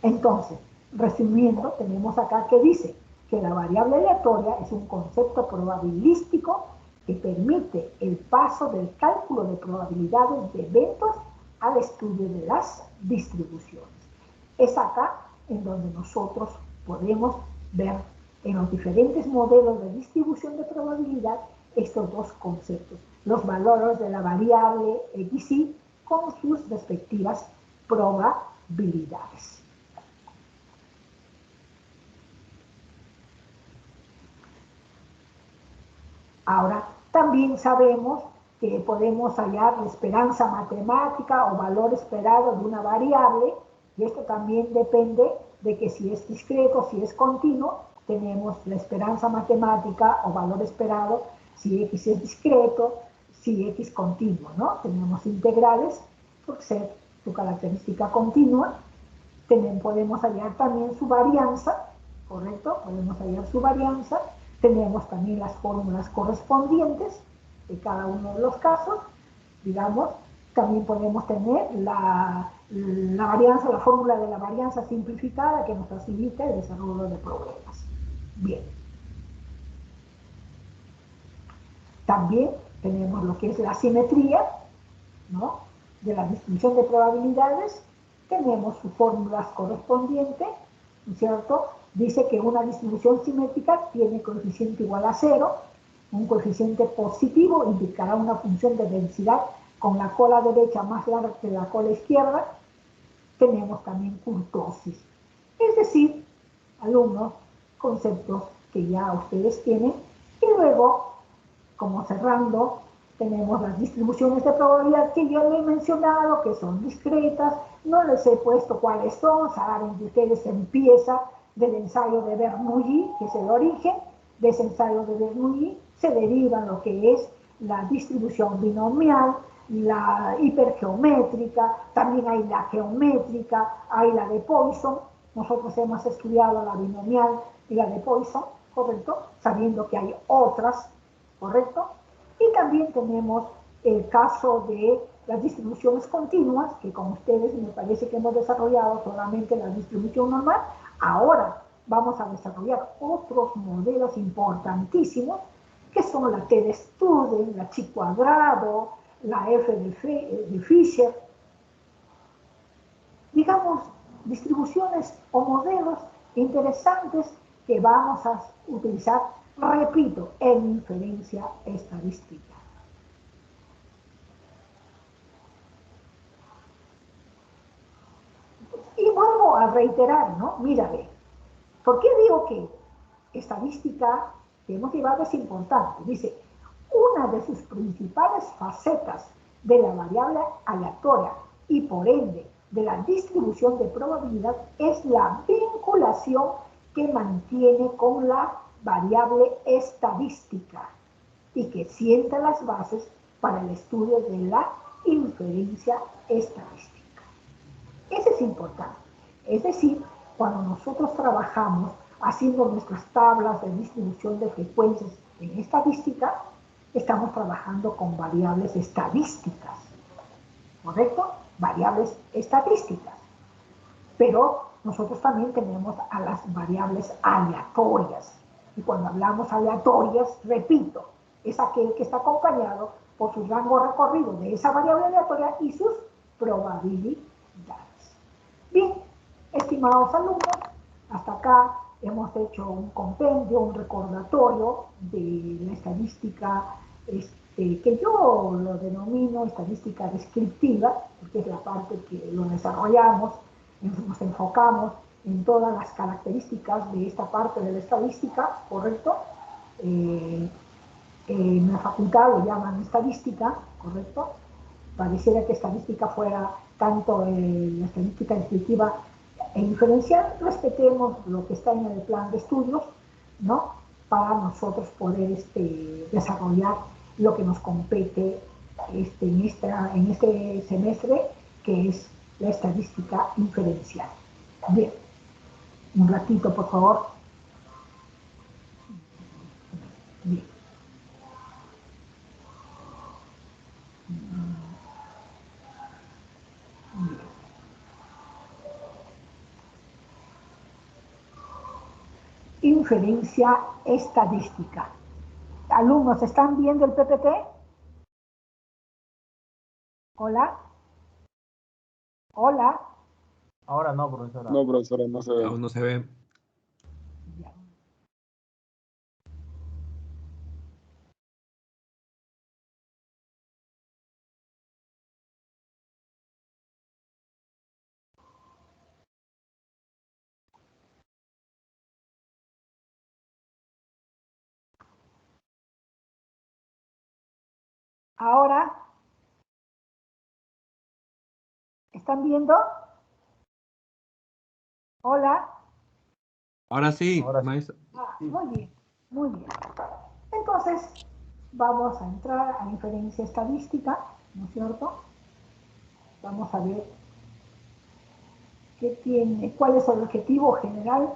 Entonces, resumiendo, tenemos acá que dice que la variable aleatoria es un concepto probabilístico que permite el paso del cálculo de probabilidades de eventos al estudio de las distribuciones. Es acá en donde nosotros podemos ver en los diferentes modelos de distribución de probabilidad estos dos conceptos, los valores de la variable XY con sus respectivas probabilidades. Ahora, también sabemos que podemos hallar la esperanza matemática o valor esperado de una variable, y esto también depende de que si es discreto, si es continuo, tenemos la esperanza matemática o valor esperado, si x es discreto, si x continuo, ¿no? Tenemos integrales por ser su característica continua, podemos hallar también su varianza, ¿correcto? Podemos hallar su varianza, tenemos también las fórmulas correspondientes de cada uno de los casos, digamos, también podemos tener la varianza, la fórmula de la varianza simplificada que nos facilita el desarrollo de problemas. Bien. También tenemos lo que es la simetría, ¿no?, de la distribución de probabilidades, tenemos sus fórmulas correspondientes, ¿no es cierto? Dice que una distribución simétrica tiene coeficiente igual a 0. Un coeficiente positivo indicará una función de densidad con la cola derecha más larga que la cola izquierda. Tenemos también kurtosis. Es decir, alumnos, conceptos que ya ustedes tienen. Y luego, como cerrando, tenemos las distribuciones de probabilidad que yo les he mencionado, que son discretas. No les he puesto cuáles son. Saben que ustedes empieza del ensayo de Bernoulli, que es el origen. De ese ensayo de Bernoulli se deriva lo que es la distribución binomial, la hipergeométrica, también hay la geométrica, hay la de Poisson. Nosotros hemos estudiado la binomial y la de Poisson, ¿correcto? Sabiendo que hay otras, ¿correcto? Y también tenemos el caso de las distribuciones continuas, que con ustedes me parece que hemos desarrollado solamente la distribución normal. Ahora vamos a desarrollar otros modelos importantísimos, que son la T de Student, la chi cuadrado, la F de Fisher. Digamos, distribuciones o modelos interesantes que vamos a utilizar, repito, en inferencia estadística. Y vuelvo a reiterar, ¿no? Mírame, ¿por qué digo que estadística que hemos llevado es importante? Dice, una de sus principales facetas de la variable aleatoria y por ende de la distribución de probabilidad es la vinculación que mantiene con la variable estadística y que sienta las bases para el estudio de la inferencia estadística. Eso es importante. Es decir, cuando nosotros trabajamos haciendo nuestras tablas de distribución de frecuencias en estadística, estamos trabajando con variables estadísticas, ¿correcto? Variables estadísticas. Pero nosotros también tenemos a las variables aleatorias. Y cuando hablamos aleatorias, repito, es aquel que está acompañado por su rango recorrido de esa variable aleatoria y sus probabilidades. Bien, estimados alumnos, hasta acá hemos hecho un compendio, un recordatorio de la estadística que yo lo denomino estadística descriptiva, porque es la parte que lo desarrollamos, nos enfocamos en todas las características de esta parte de la estadística, ¿correcto? En la facultad lo llaman estadística, ¿correcto? Pareciera que estadística fuera tanto la estadística descriptiva e inferencial. Respetemos lo que está en el plan de estudios, ¿no? Para nosotros poder desarrollar lo que nos compete en este semestre, que es la estadística inferencial. Bien, un ratito, por favor. Bien. Inferencia estadística. Alumnos, ¿están viendo el PPT? Hola. Hola. Ahora no, profesora. No, profesora, no se ve. Aún no se ve. Ya. Ahora, ¿están viendo? Hola. Ahora sí, Ahora sí. maestro. Muy bien, muy bien. Entonces, vamos a entrar a inferencia estadística, ¿no es cierto? Vamos a ver qué tiene, cuál es el objetivo general.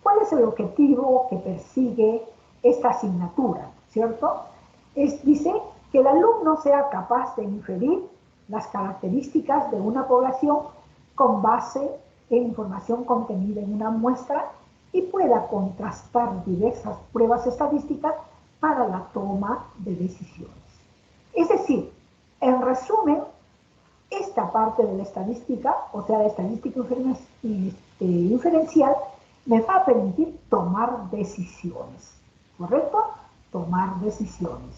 ¿Cuál es el objetivo que persigue esta asignatura, cierto? Dice que el alumno sea capaz de inferir las características de una población con base en información contenida en una muestra y pueda contrastar diversas pruebas estadísticas para la toma de decisiones. Es decir, En resumen, esta parte de la estadística, o sea, la estadística inferencial, me va a permitir tomar decisiones, ¿correcto? Tomar decisiones.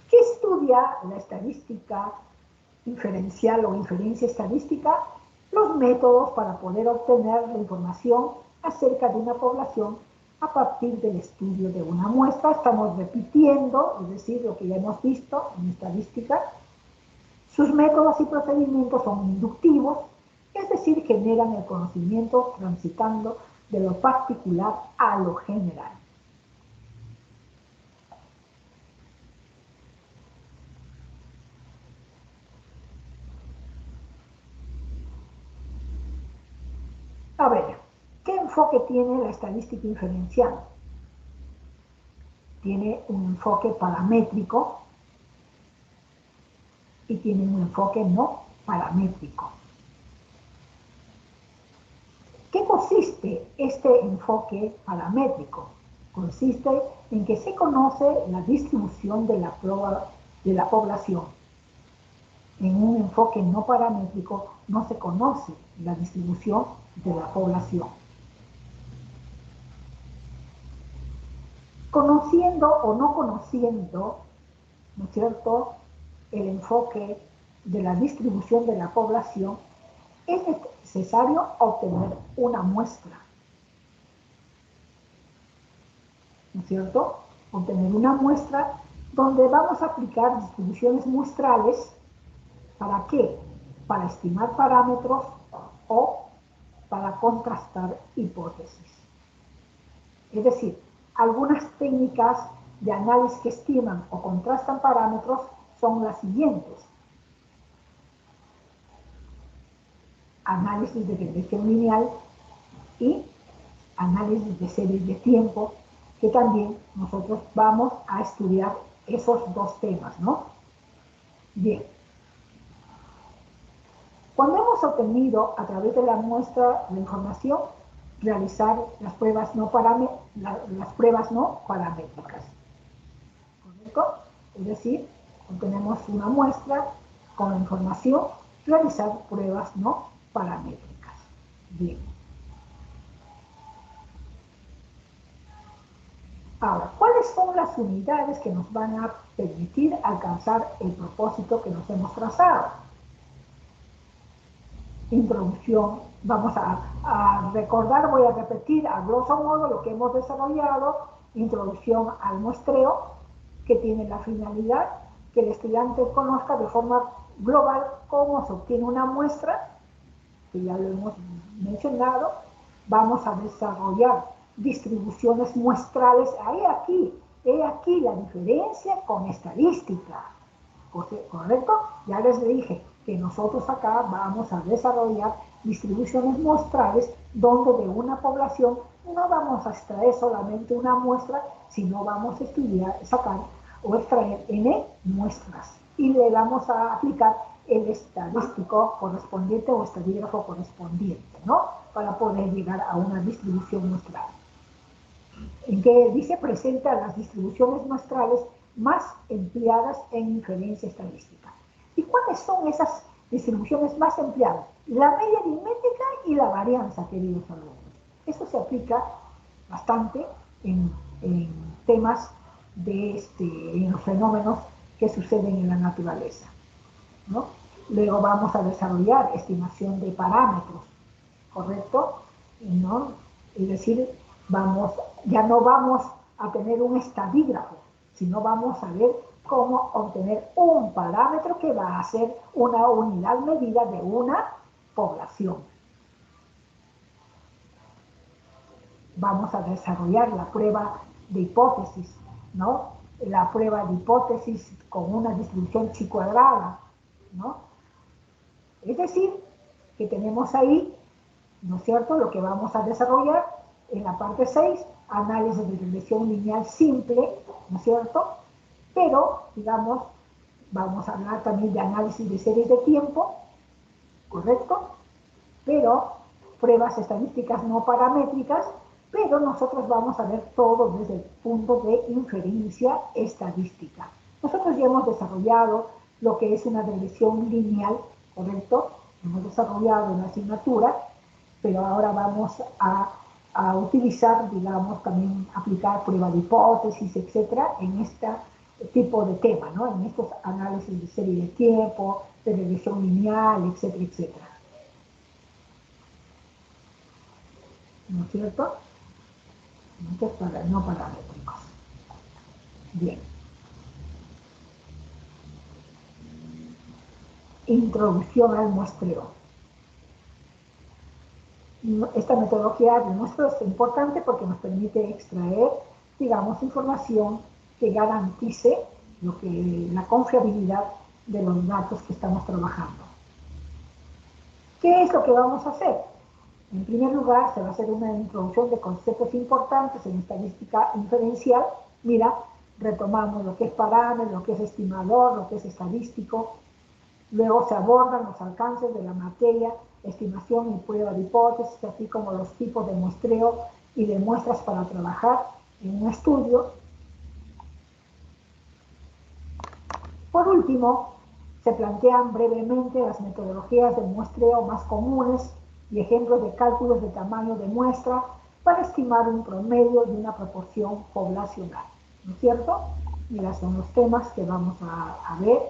¿Qué estudia la estadística inferencial o inferencia estadística? Los métodos para poder obtener la información acerca de una población a partir del estudio de una muestra. Estamos repitiendo, es decir, lo que ya hemos visto en estadística. Sus métodos y procedimientos son inductivos, es decir, generan el conocimiento transitando de lo particular a lo general. A ver, ¿qué enfoque tiene la estadística inferencial? Tiene un enfoque paramétrico y tiene un enfoque no paramétrico. ¿Qué consiste este enfoque paramétrico? Consiste en que se conoce la distribución de la población. En un enfoque no paramétrico no se conoce la distribución de la población. Conociendo o no conociendo, ¿no es cierto?, el enfoque de la distribución de la población, es necesario obtener una muestra, ¿no es cierto? Obtener una muestra donde vamos a aplicar distribuciones muestrales. ¿Para qué? Para estimar parámetros o para contrastar hipótesis. Es decir, algunas técnicas de análisis que estiman o contrastan parámetros son las siguientes. Análisis de regresión lineal y análisis de series de tiempo, que también nosotros vamos a estudiar esos dos temas, ¿no? Bien. Cuando hemos obtenido a través de la muestra la información, realizar las pruebas no paramétricas. ¿Correcto? Es decir, obtenemos una muestra con la información, realizar pruebas no paramétricas. Bien. Ahora, ¿cuáles son las unidades que nos van a permitir alcanzar el propósito que nos hemos trazado? Introducción, vamos a recordar, voy a repetir a grosso modo lo que hemos desarrollado. Introducción al muestreo, que tiene la finalidad que el estudiante conozca de forma global cómo se obtiene una muestra, que ya lo hemos mencionado. Vamos a desarrollar distribuciones muestrales. He aquí la diferencia con estadística, ¿correcto? Ya les dije que nosotros acá vamos a desarrollar distribuciones muestrales donde de una población no vamos a extraer solamente una muestra, sino vamos a estudiar, sacar o extraer n muestras y le vamos a aplicar el estadístico correspondiente o estadígrafo correspondiente, ¿no? Para poder llegar a una distribución muestral. En que dice presenta las distribuciones muestrales más empleadas en inferencia estadística. ¿Y cuáles son esas distribuciones más empleadas? La media aritmética y la varianza, queridos alumnos. Esto se aplica bastante en temas en los fenómenos que suceden en la naturaleza, ¿no? Luego vamos a desarrollar estimación de parámetros, ¿correcto? ¿No? Es decir, ya no vamos a tener un estadígrafo, sino vamos a ver cómo obtener un parámetro que va a ser una unidad medida de una población. Vamos a desarrollar la prueba de hipótesis, ¿no? La prueba de hipótesis con una distribución chi cuadrada, ¿no? Es decir, que tenemos ahí, ¿no es cierto?, lo que vamos a desarrollar en la parte 6, análisis de regresión lineal simple, ¿no es cierto? Pero, digamos, vamos a hablar también de análisis de series de tiempo, ¿correcto? Pero pruebas estadísticas no paramétricas, pero nosotros vamos a ver todo desde el punto de inferencia estadística. Nosotros ya hemos desarrollado lo que es una regresión lineal, ¿correcto? Hemos desarrollado una asignatura, pero ahora vamos a utilizar, digamos, también aplicar prueba de hipótesis, etcétera, en este tipo de tema, ¿no? En estos análisis de serie de tiempo, de regresión lineal, etcétera, etcétera. ¿No es cierto? No paramétricos. Bien. Introducción al muestreo. Esta metodología de muestreo es importante porque nos permite extraer, digamos, información que garantice la confiabilidad de los datos que estamos trabajando. ¿Qué es lo que vamos a hacer? En primer lugar, se va a hacer una introducción de conceptos importantes en estadística inferencial. Mira, retomamos lo que es parámetro, lo que es estimador, lo que es estadístico. Luego se abordan los alcances de la materia, estimación y prueba de hipótesis, así como los tipos de muestreo y de muestras para trabajar en un estudio. Por último, se plantean brevemente las metodologías de muestreo más comunes y ejemplos de cálculos de tamaño de muestra para estimar un promedio de una proporción poblacional. ¿No es cierto? Mira, son los temas que vamos a ver.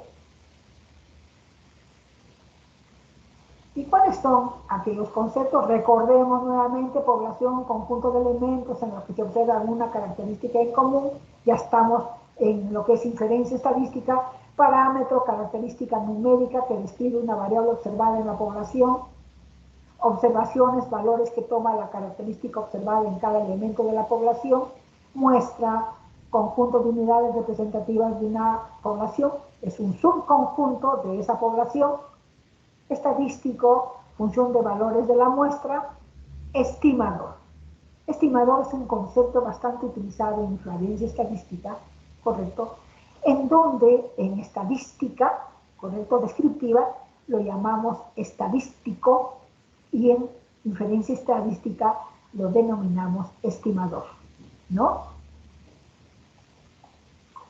¿Y cuáles son aquellos conceptos? Recordemos nuevamente: población, conjunto de elementos en los que se observa alguna característica en común. Ya estamos en lo que es inferencia estadística. Parámetro, característica numérica que describe una variable observada en la población. Observaciones, valores que toma la característica observada en cada elemento de la población. Muestra, conjunto de unidades representativas de una población. Es un subconjunto de esa población. Estadístico, función de valores de la muestra. Estimador. Estimador es un concepto bastante utilizado en inferencia estadística, ¿correcto? En donde en estadística, ¿correcto?, descriptiva, lo llamamos estadístico, y en inferencia estadística lo denominamos estimador, ¿no?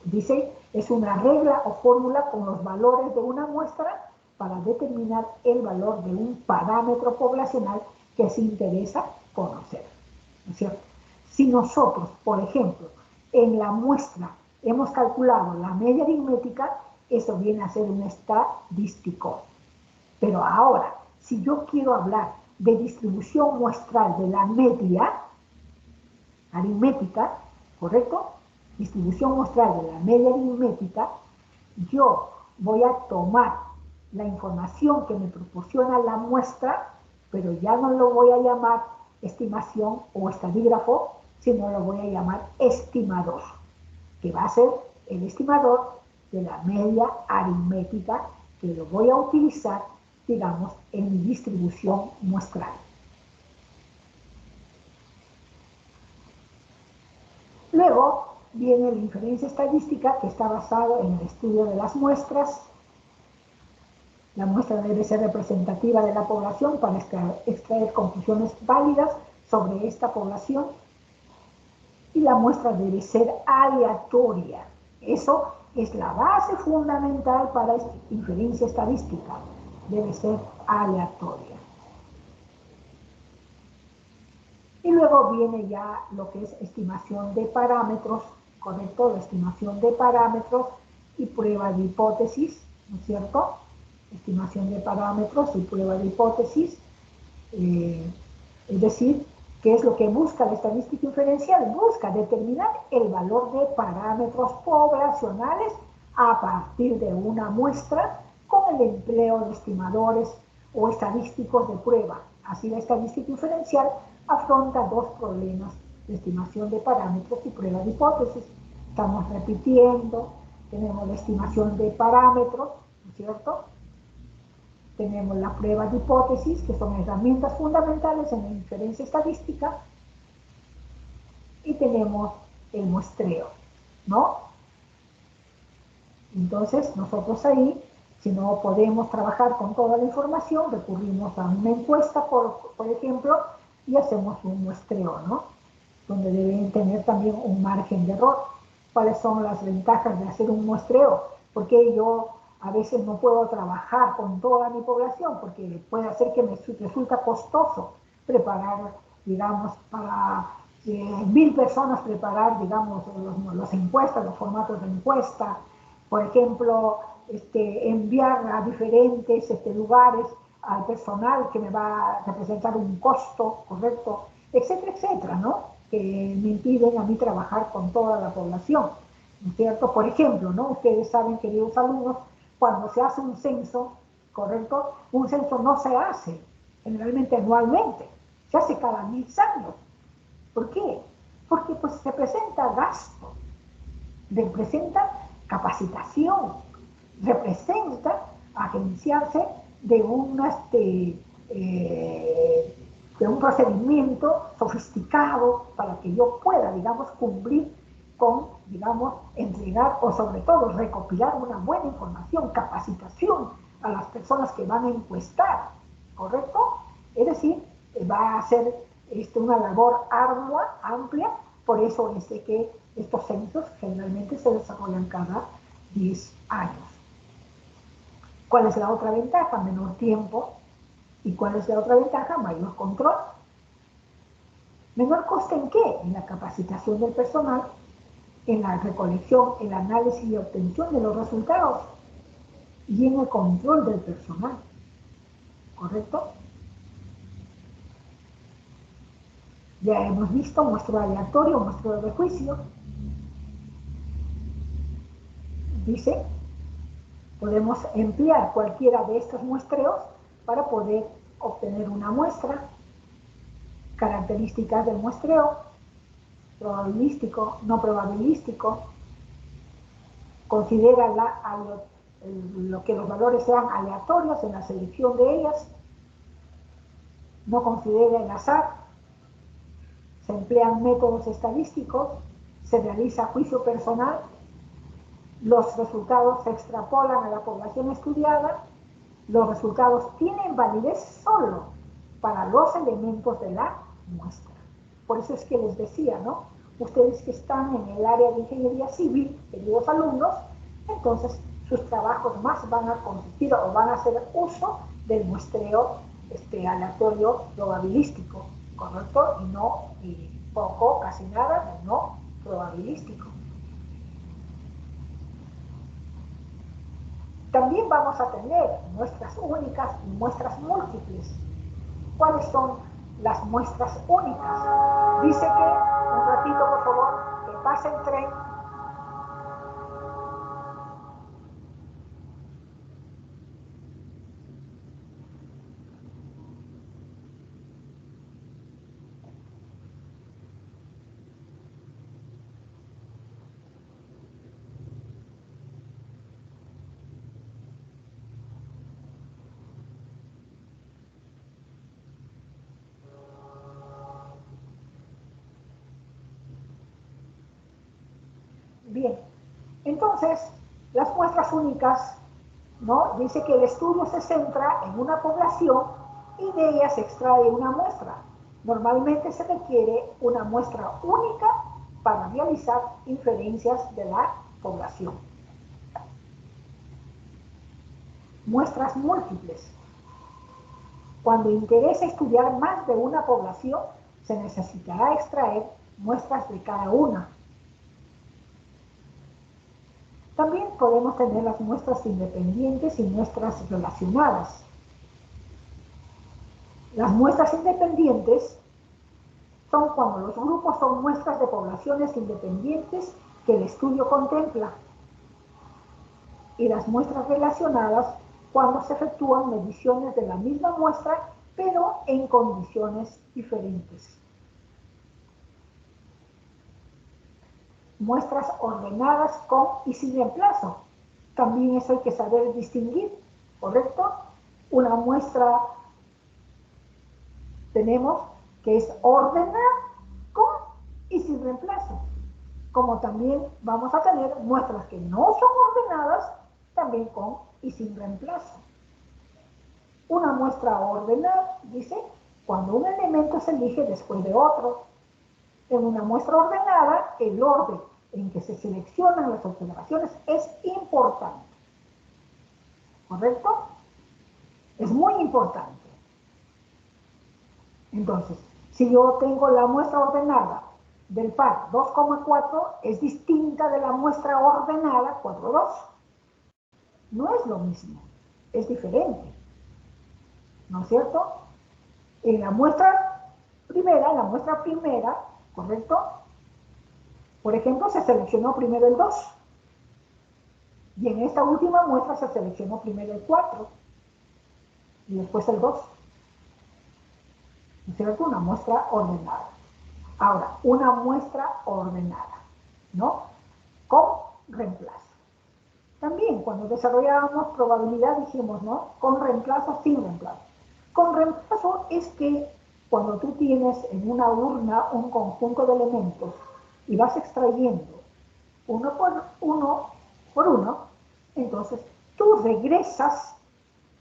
Dice, es una regla o fórmula con los valores de una muestra para determinar el valor de un parámetro poblacional que se interesa conocer, ¿no es cierto? Si nosotros, por ejemplo, en la muestra hemos calculado la media aritmética, eso viene a ser un estadístico. Pero ahora, si yo quiero hablar de distribución muestral de la media aritmética, ¿correcto? Distribución muestral de la media aritmética, yo voy a tomar la información que me proporciona la muestra, pero ya no lo voy a llamar estimación o estadígrafo, sino lo voy a llamar estimador, que va a ser el estimador de la media aritmética, que lo voy a utilizar, digamos, en mi distribución muestral. Luego viene la inferencia estadística, que está basada en el estudio de las muestras. La muestra debe ser representativa de la población para extraer conclusiones válidas sobre esta población. Y la muestra debe ser aleatoria. Eso es la base fundamental para inferencia estadística. Debe ser aleatoria. Y luego viene ya lo que es estimación de parámetros, ¿correcto? La estimación de parámetros y prueba de hipótesis, ¿no es cierto? Estimación de parámetros y prueba de hipótesis. Es decir, ¿qué es lo que busca la estadística inferencial? Busca determinar el valor de parámetros poblacionales a partir de una muestra con el empleo de estimadores o estadísticos de prueba. Así, la estadística inferencial afronta dos problemas de estimación de parámetros y prueba de hipótesis. Estamos repitiendo, tenemos la estimación de parámetros, ¿no es cierto? Tenemos la prueba de hipótesis, que son herramientas fundamentales en la inferencia estadística, y tenemos el muestreo, ¿no? Entonces, nosotros ahí, si no podemos trabajar con toda la información, recurrimos a una encuesta, por ejemplo, y hacemos un muestreo, ¿no? donde deben tener también un margen de error. ¿Cuáles son las ventajas de hacer un muestreo? Porque yo a veces no puedo trabajar con toda mi población, porque puede hacer que me resulta costoso preparar, digamos, para 1000 personas, preparar, digamos, las encuestas, los formatos de encuesta. Por ejemplo, enviar a diferentes lugares al personal que me va a representar un costo, ¿correcto? Etcétera, etcétera, ¿no? Que me impiden a mí trabajar con toda la población, ¿no es cierto? Por ejemplo, ¿no? Ustedes saben, queridos alumnos, cuando se hace un censo, ¿correcto? Un censo no se hace generalmente anualmente, se hace cada 1000 años. ¿Por qué? Porque pues representa gasto, representa capacitación, representa agenciarse de de un procedimiento sofisticado para que yo pueda, digamos, cumplir con, digamos, entregar o sobre todo recopilar una buena información, capacitación a las personas que van a encuestar, ¿correcto? Es decir, va a ser una labor ardua, amplia, por eso es de que estos censos generalmente se desarrollan cada 10 años. ¿Cuál es la otra ventaja? Menor tiempo. ¿Y cuál es la otra ventaja? Mayor control. ¿Menor coste en qué? En la capacitación del personal, en la recolección, el análisis y obtención de los resultados y en el control del personal. ¿Correcto? Ya hemos visto muestreo aleatorio, muestreo de juicio. Dice, podemos emplear cualquiera de estos muestreos para poder obtener una muestra. Características del muestreo: probabilístico, no probabilístico. Considera lo que los valores sean aleatorios en la selección de ellas. No considera el azar. Se emplean métodos estadísticos. Se realiza juicio personal. Los resultados se extrapolan a la población estudiada. Los resultados tienen validez solo para los elementos de la muestra. Por eso es que les decía, ¿no? Ustedes que están en el área de ingeniería civil, queridos alumnos, entonces sus trabajos más van a consistir o van a hacer uso del muestreo aleatorio probabilístico, ¿correcto? Y poco, casi nada, de no probabilístico. También vamos a tener muestras únicas y muestras múltiples. ¿Cuáles son las muestras únicas? Dice que, un ratito por favor, que pase el tren. Bien, entonces, las muestras únicas, ¿no? Dice que el estudio se centra en una población y de ella se extrae una muestra. Normalmente se requiere una muestra única para realizar inferencias de la población. Muestras múltiples. Cuando interesa estudiar más de una población, se necesitará extraer muestras de cada una. También podemos tener las muestras independientes y muestras relacionadas. Las muestras independientes son cuando los grupos son muestras de poblaciones independientes que el estudio contempla. Y las muestras relacionadas cuando se efectúan mediciones de la misma muestra, pero en condiciones diferentes. Muestras ordenadas con y sin reemplazo. También eso hay que saber distinguir, ¿correcto? Una muestra tenemos que es ordenada con y sin reemplazo. Como también vamos a tener muestras que no son ordenadas, también con y sin reemplazo. Una muestra ordenada, dice, cuando un elemento se elige después de otro. En una muestra ordenada, el orden en que se seleccionan las observaciones es importante. ¿Correcto? Es muy importante. Entonces, si yo tengo la muestra ordenada del par 2,4, es distinta de la muestra ordenada 4,2. No es lo mismo, es diferente. ¿No es cierto? En la muestra primera, ¿correcto? Por ejemplo, se seleccionó primero el 2. Y en esta última muestra se seleccionó primero el 4 y después el 2. ¿No es cierto? Una muestra ordenada. Ahora, una muestra ordenada, ¿no? Con reemplazo. También cuando desarrollábamos probabilidad dijimos, ¿no? Con reemplazo, sin reemplazo. Con reemplazo es que cuando tú tienes en una urna un conjunto de elementos y vas extrayendo uno por uno, entonces tú regresas,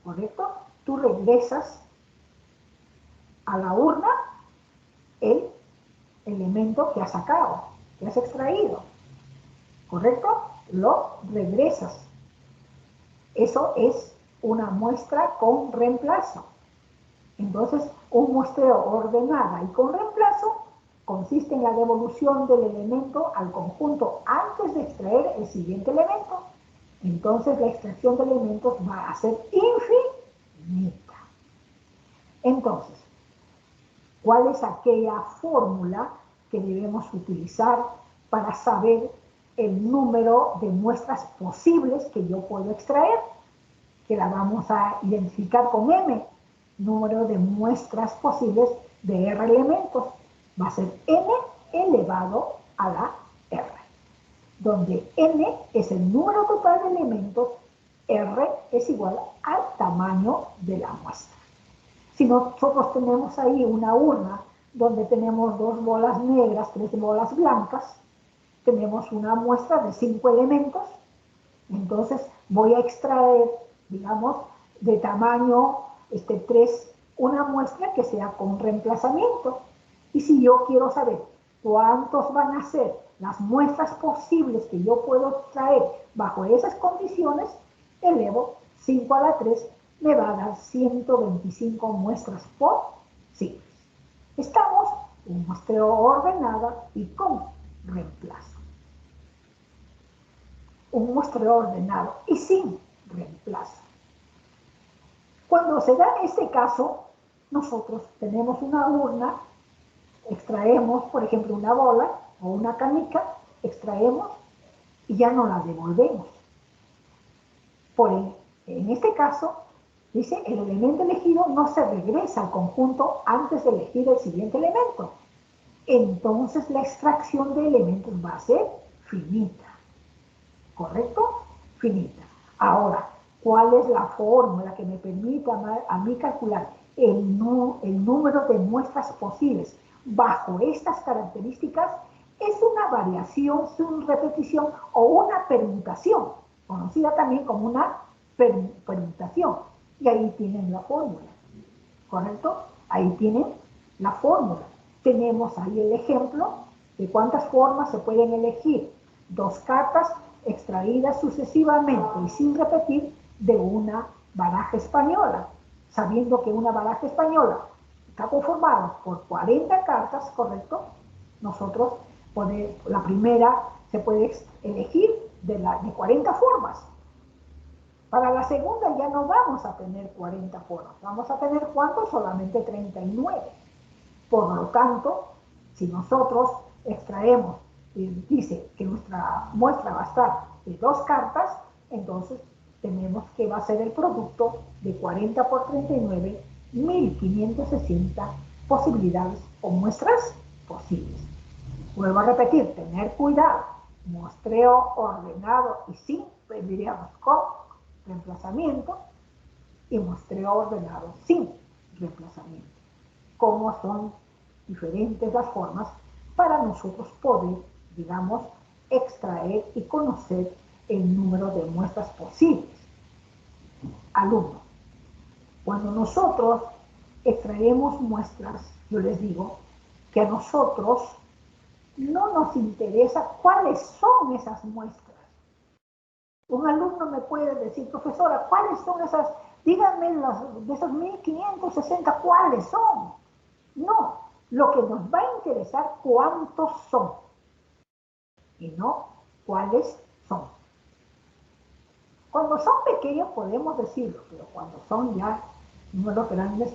¿correcto? Tú regresas a la urna el elemento que has sacado, que has extraído, ¿correcto? Lo regresas. Eso es una muestra con reemplazo. Entonces, un muestreo ordenada y con reemplazo consiste en la devolución del elemento al conjunto antes de extraer el siguiente elemento. Entonces, la extracción de elementos va a ser infinita. Entonces, ¿cuál es aquella fórmula que debemos utilizar para saber el número de muestras posibles que yo puedo extraer? Que la vamos a identificar con M, número de muestras posibles de R elementos. Va a ser N elevado a la R, donde N es el número total de elementos, R es igual al tamaño de la muestra. Si nosotros tenemos ahí una urna donde tenemos 2 bolas negras, 3 bolas blancas, tenemos una muestra de 5 elementos, entonces voy a extraer, digamos, de tamaño 3, una muestra que sea con reemplazamiento. Y si yo quiero saber cuántos van a ser las muestras posibles que yo puedo extraer bajo esas condiciones, elevo 5 a la 3, me va a dar 125 muestras posibles. Estamos en muestreo ordenada y con reemplazo. Un muestreo ordenado y sin reemplazo. Cuando se da este caso, nosotros tenemos una urna, extraemos, por ejemplo, una bola o una canica, extraemos y ya no la devolvemos. En este caso, dice, el elemento elegido no se regresa al conjunto antes de elegir el siguiente elemento. Entonces la extracción de elementos va a ser finita. ¿Correcto? Finita. Ahora, ¿cuál es la fórmula que me permite a mí calcular el número de muestras posibles bajo estas características? Es una variación, una repetición o una permutación, conocida también como una permutación. Y ahí tienen la fórmula, ¿correcto? Ahí tienen la fórmula. Tenemos ahí el ejemplo de cuántas formas se pueden elegir. 2 cartas extraídas sucesivamente y sin repetir de una baraja española, sabiendo que una baraja española está conformada por 40 cartas, ¿correcto? Nosotros, la primera se puede elegir de 40 formas. Para la segunda ya no vamos a tener 40 formas, vamos a tener ¿cuántos? Solamente 39. Por lo tanto, si nosotros extraemos, dice que nuestra muestra va a estar de 2 cartas, entonces tenemos que va a ser el producto de 40 por 39, 1560 posibilidades o muestras posibles. Vuelvo a repetir, tener cuidado, muestreo ordenado y sin, diríamos, con reemplazamiento, y muestreo ordenado sin reemplazamiento. Cómo son diferentes las formas para nosotros poder, digamos, extraer y conocer el número de muestras posibles. Alumnos, cuando nosotros extraemos muestras, yo les digo que a nosotros no nos interesa cuáles son esas muestras. Un alumno me puede decir, profesora, ¿cuáles son esas? Díganme de esos 1560, ¿cuáles son? No, lo que nos va a interesar cuántos son y no cuáles son. Cuando son pequeños podemos decirlo, pero cuando son ya números grandes,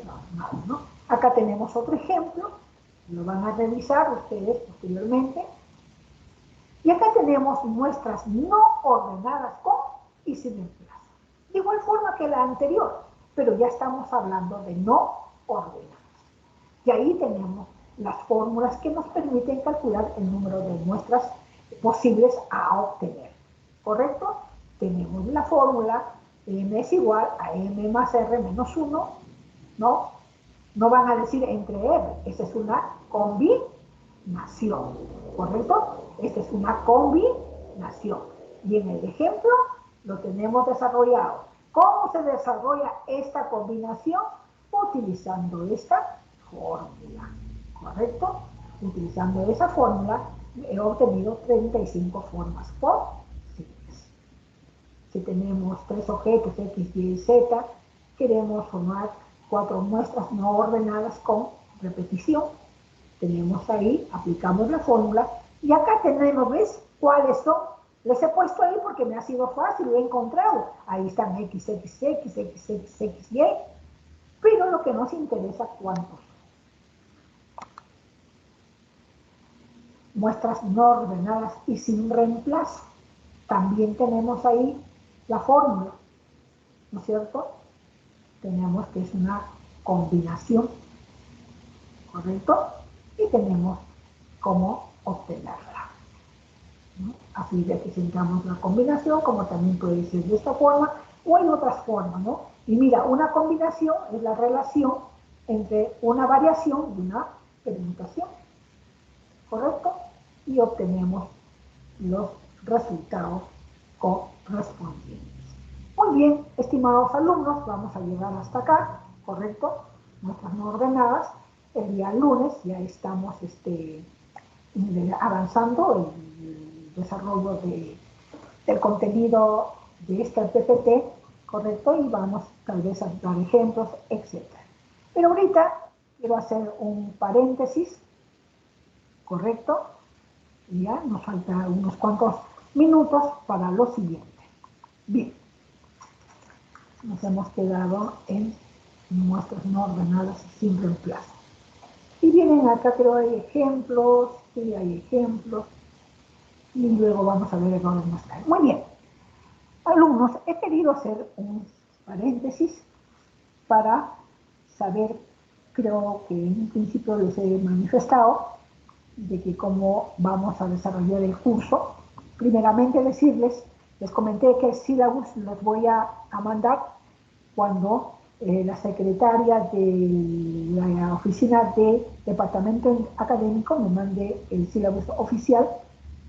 no. Acá tenemos otro ejemplo, lo van a revisar ustedes posteriormente. Y acá tenemos muestras no ordenadas con y sin reemplazo. De igual forma que la anterior, pero ya estamos hablando de no ordenadas. Y ahí tenemos las fórmulas que nos permiten calcular el número de muestras posibles a obtener. ¿Correcto? Tenemos la fórmula M es igual a M más R menos 1, ¿no? No van a decir entre R, esa es una combinación, ¿correcto? Esta es una combinación. Y en el ejemplo lo tenemos desarrollado. ¿Cómo se desarrolla esta combinación? Utilizando esta fórmula, ¿correcto? Utilizando esa fórmula he obtenido 35 formas posibles. Si tenemos tres objetos X, Y y Z, queremos formar 4 muestras no ordenadas con repetición. Tenemos ahí, aplicamos la fórmula y acá tenemos, ¿ves? ¿Cuáles son? Les he puesto ahí porque me ha sido fácil, lo he encontrado. Ahí están X, X, X, X, X, X, Y. Pero lo que nos interesa, ¿cuántos? Muestras no ordenadas y sin reemplazo. También tenemos ahí la fórmula, ¿no es cierto? Tenemos que es una combinación, ¿correcto? Y tenemos cómo obtenerla, ¿no? Así representamos la combinación, como también puede ser de esta forma, o en otras formas, ¿no? Y mira, una combinación es la relación entre una variación y una permutación, ¿correcto? Y obtenemos los resultados correspondientes. Muy bien, estimados alumnos, vamos a llegar hasta acá, ¿correcto? Muestras no ordenadas. El día lunes ya estamos avanzando en el desarrollo del contenido de este PPT, ¿correcto? Y vamos tal vez a dar ejemplos, etc. Pero ahorita quiero hacer un paréntesis, ¿correcto? Y ya nos faltan unos cuantos minutos para lo siguiente. Bien, nos hemos quedado en muestras no ordenadas sin reemplazo. Y vienen acá, creo, hay ejemplos, sí, hay ejemplos, y luego vamos a ver errores más tarde. Muy bien, alumnos, he querido hacer un paréntesis para saber, creo que en un principio les he manifestado, de que cómo vamos a desarrollar el curso. Primeramente decirles, les comenté que el sílabus los voy a mandar cuando la secretaria de la oficina de departamento académico me mande el sílabus oficial.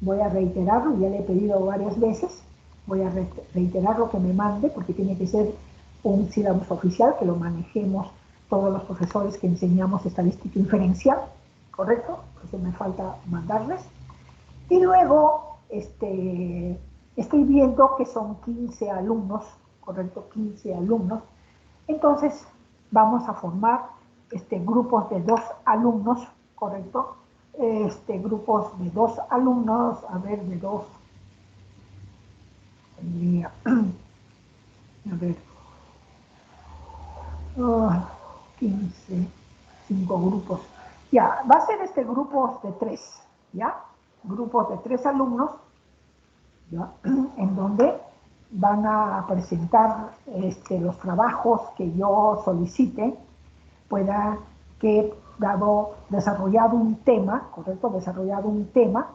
Voy a reiterarlo, ya le he pedido varias veces, voy a reiterar lo que me mande, porque tiene que ser un sílabus oficial, que lo manejemos todos los profesores que enseñamos estadística inferencial, ¿correcto? Eso me falta mandarles. Y luego, estoy viendo que son 15 alumnos, ¿correcto? 15 alumnos. Entonces, vamos a formar grupos de 2 alumnos, ¿correcto? Grupos de 2 alumnos, a ver, de 2, tendría, a ver, 15, 5 grupos. Ya, va a ser grupos de 3, ¿ya? Grupos de 3 alumnos, ¿ya? En donde van a presentar los trabajos que yo solicite, pueda que, dado desarrollado un tema, ¿correcto? Desarrollado un tema,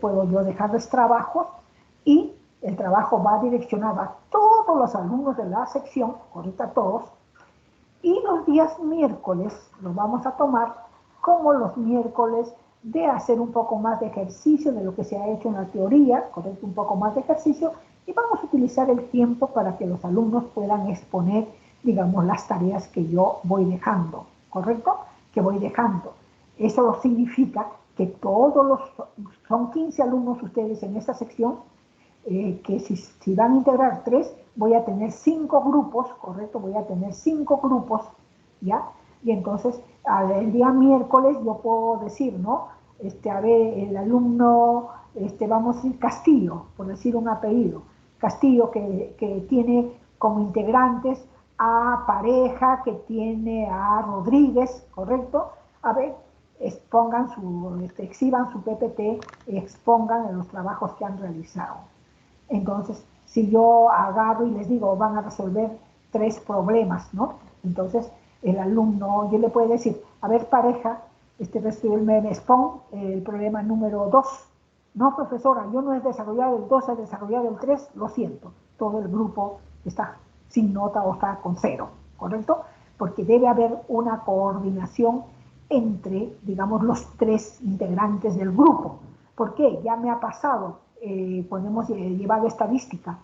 puedo yo dejarles trabajos y el trabajo va direccionado a todos los alumnos de la sección, ¿correcto? A todos. Y los días miércoles lo vamos a tomar como los miércoles de hacer un poco más de ejercicio de lo que se ha hecho en la teoría, ¿correcto? Un poco más de ejercicio, y vamos a utilizar el tiempo para que los alumnos puedan exponer, digamos, las tareas que yo voy dejando, ¿correcto? Que voy dejando. Eso significa que son 15 alumnos ustedes en esta sección, que si van a integrar 3, voy a tener 5 grupos, ¿correcto? Voy a tener 5 grupos, ¿ya? Y entonces, el día miércoles yo puedo decir, ¿no? A ver, el alumno, vamos a decir Castillo, por decir un apellido, Castillo que tiene como integrantes a Pareja, que tiene a Rodríguez, ¿correcto? A ver, exhiban su PPT, expongan los trabajos que han realizado. Entonces, si yo agarro y les digo, van a resolver 3 problemas, ¿no? Entonces, el alumno, yo le puedo decir, a ver, Pareja, me expon el problema número 2. No, profesora, yo no he desarrollado el 2, he desarrollado el 3, lo siento. Todo el grupo está sin nota o está con 0, ¿correcto? Porque debe haber una coordinación entre, digamos, los 3 integrantes del grupo. ¿Por qué? Ya me ha pasado, cuando hemos llevado estadística,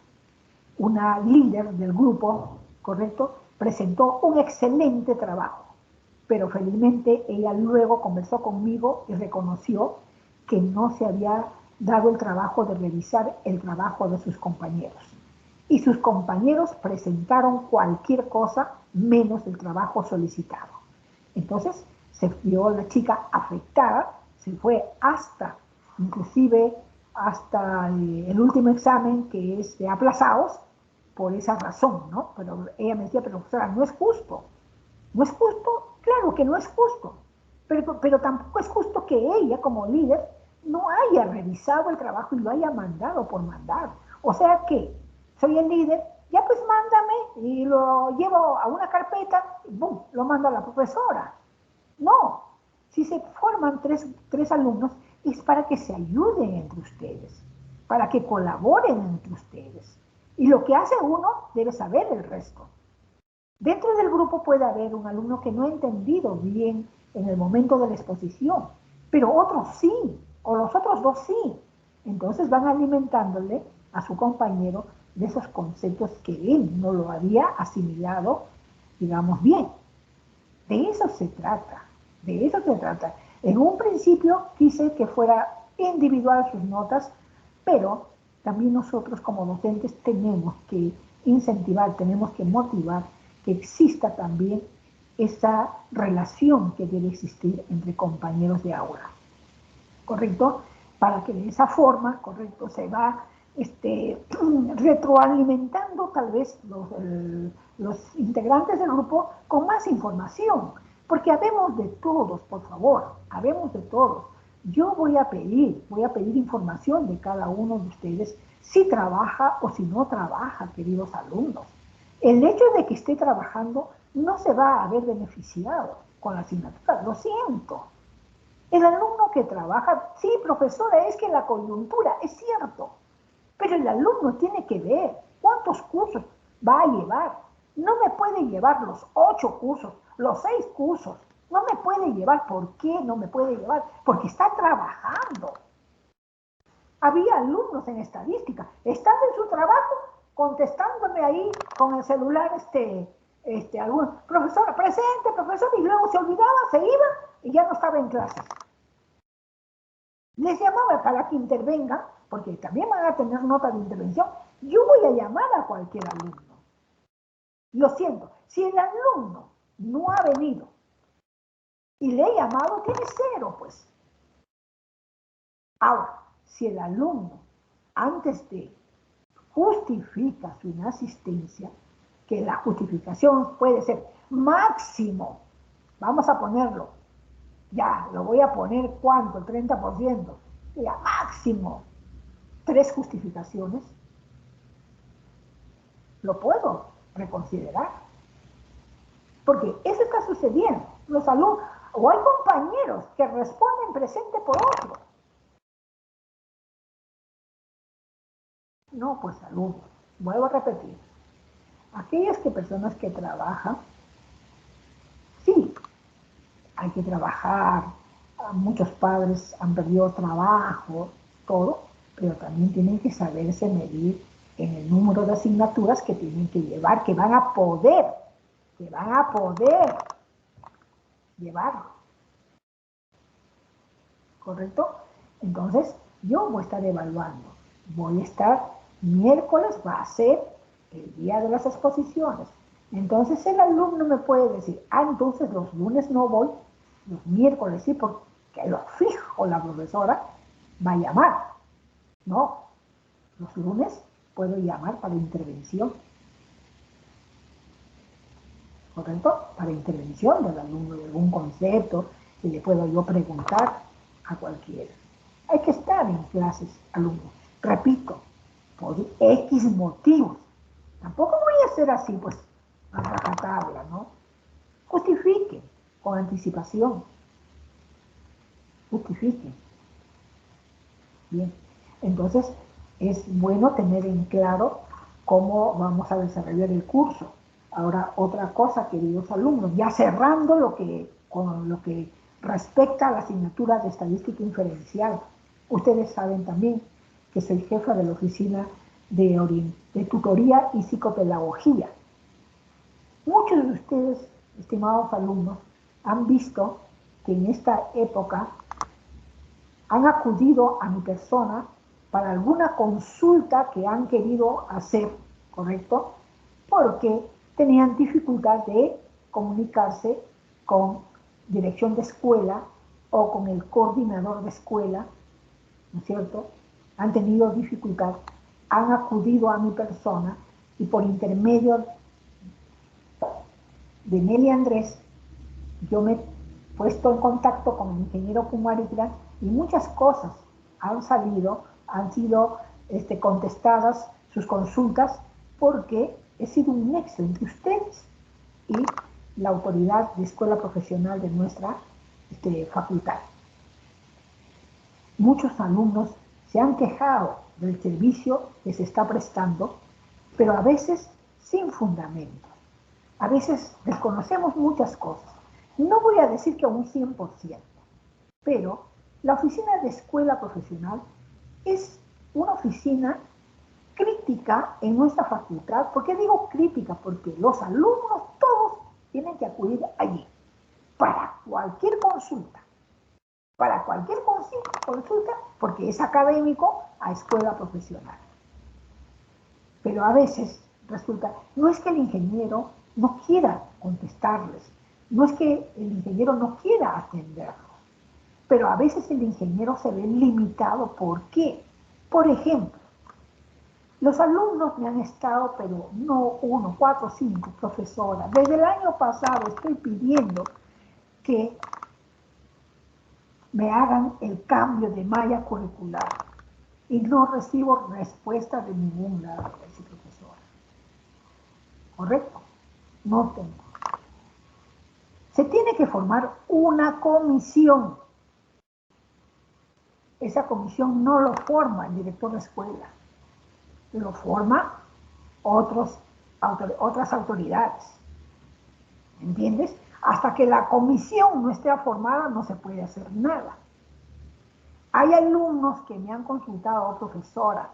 una líder del grupo, ¿correcto?, presentó un excelente trabajo, pero felizmente ella luego conversó conmigo y reconoció que no se había dado el trabajo de revisar el trabajo de sus compañeros. Y sus compañeros presentaron cualquier cosa menos el trabajo solicitado. Entonces se vio la chica afectada, se fue inclusive hasta el último examen, que es de aplazados, por esa razón, ¿no? Pero ella me decía, pero profesora, no es justo. ¿No es justo? Claro que no es justo. Pero tampoco es justo que ella, como líder, no haya revisado el trabajo y lo haya mandado por mandar. O sea que soy el líder, ya pues mándame y lo llevo a una carpeta y ¡bum!, lo mando a la profesora. No, si se forman tres alumnos es para que se ayuden entre ustedes, para que colaboren entre ustedes. Y lo que hace uno debe saber el resto. Dentro del grupo puede haber un alumno que no ha entendido bien en el momento de la exposición, pero otros sí, o los otros 2 sí. Entonces van alimentándole a su compañero de esos conceptos que él no lo había asimilado, digamos, bien. De eso se trata, de eso se trata. En un principio quise que fuera individual sus notas, pero también nosotros como docentes tenemos que incentivar, tenemos que motivar que exista también esa relación que debe existir entre compañeros de aula, ¿correcto? Para que de esa forma, ¿correcto?, se va retroalimentando tal vez los integrantes del grupo con más información, porque habemos de todos, por favor, habemos de todos. Yo voy a pedir información de cada uno de ustedes, si trabaja o si no trabaja, queridos alumnos. El hecho de que esté trabajando no se va a ver beneficiado con la asignatura, lo siento. El alumno que trabaja, sí, profesora, es que la coyuntura, es cierto, pero el alumno tiene que ver cuántos cursos va a llevar. No me puede llevar los 8 cursos, los 6 cursos. No me puede llevar. ¿Por qué no me puede llevar? Porque está trabajando. Había alumnos en estadística, estando en su trabajo, contestándome ahí con el celular, algún profesor presente, profesor, y luego se olvidaba, se iba y ya no estaba en clases. Les llamaba para que intervengan, porque también van a tener nota de intervención. Yo voy a llamar a cualquier alumno. Lo siento, si el alumno no ha venido y le he llamado, tiene 0, pues. Ahora, si el alumno, antes de justifica su inasistencia, que la justificación puede ser máximo, vamos a ponerlo, ya, lo voy a poner, ¿cuánto? El 30%, ya, máximo 3 justificaciones, lo puedo reconsiderar. Porque eso está sucediendo. Los alumnos, o hay compañeros que responden presente por otro. No, pues alumnos, vuelvo a repetir. Aquellas personas que trabajan, sí, hay que trabajar. Muchos padres han perdido trabajo, todo, pero también tienen que saberse medir en el número de asignaturas que tienen que llevar, que van a poder llevarlo. ¿correcto? Entonces, yo voy a estar evaluando. Voy a estar, miércoles va a ser el día de las exposiciones. Entonces el alumno me puede decir, entonces los lunes no voy, los miércoles sí, porque lo fijo la profesora va a llamar. No, los lunes puedo llamar para intervención. ¿Correcto? Para intervención del alumno, de algún concepto, que le puedo yo preguntar a cualquiera. Hay que estar en clases, alumnos. Repito, por X motivos. Tampoco voy a hacer así, pues, a rajatabla, ¿no? Justifique con anticipación. Justifique. Bien. Entonces, es bueno tener en claro cómo vamos a desarrollar el curso. Ahora, otra cosa, queridos alumnos, ya cerrando con lo que respecta a la asignatura de estadística inferencial. Ustedes saben también que soy jefa de la oficina de tutoría y psicopedagogía. Muchos de ustedes, estimados alumnos, han visto que en esta época han acudido a mi persona para alguna consulta que han querido hacer, ¿correcto? Porque tenían dificultad de comunicarse con dirección de escuela o con el coordinador de escuela, ¿no es cierto? Han tenido dificultad, han acudido a mi persona y por intermedio de Nelly Andrés, yo me he puesto en contacto con el ingeniero Pumarigran y muchas cosas han salido, han sido contestadas sus consultas porque he sido un nexo entre ustedes y la autoridad de escuela profesional de nuestra facultad. Muchos alumnos se han quejado del servicio que se está prestando, pero a veces sin fundamento. A veces desconocemos muchas cosas. No voy a decir que a un 100%, pero la oficina de escuela profesional es una oficina crítica en nuestra facultad. ¿Por qué digo crítica? Porque los alumnos todos tienen que acudir allí para cualquier consulta. Para cualquier consulta, porque es académico a escuela profesional. Pero a veces resulta, no es que el ingeniero no quiera contestarles, no es que el ingeniero no quiera atenderlos, pero a veces el ingeniero se ve limitado. ¿Por qué? Por ejemplo, los alumnos me han estado, pero no 1, 4, 5, profesora. Desde el año pasado estoy pidiendo que me hagan el cambio de malla curricular y no recibo respuesta de ningún lado, profesora. ¿Correcto? No tengo. Se tiene que formar una comisión. Esa comisión no lo forma el director de escuela, lo forma otras autoridades. ¿Entiendes? Hasta que la comisión no esté formada no se puede hacer nada. Hay alumnos que me han consultado, profesora,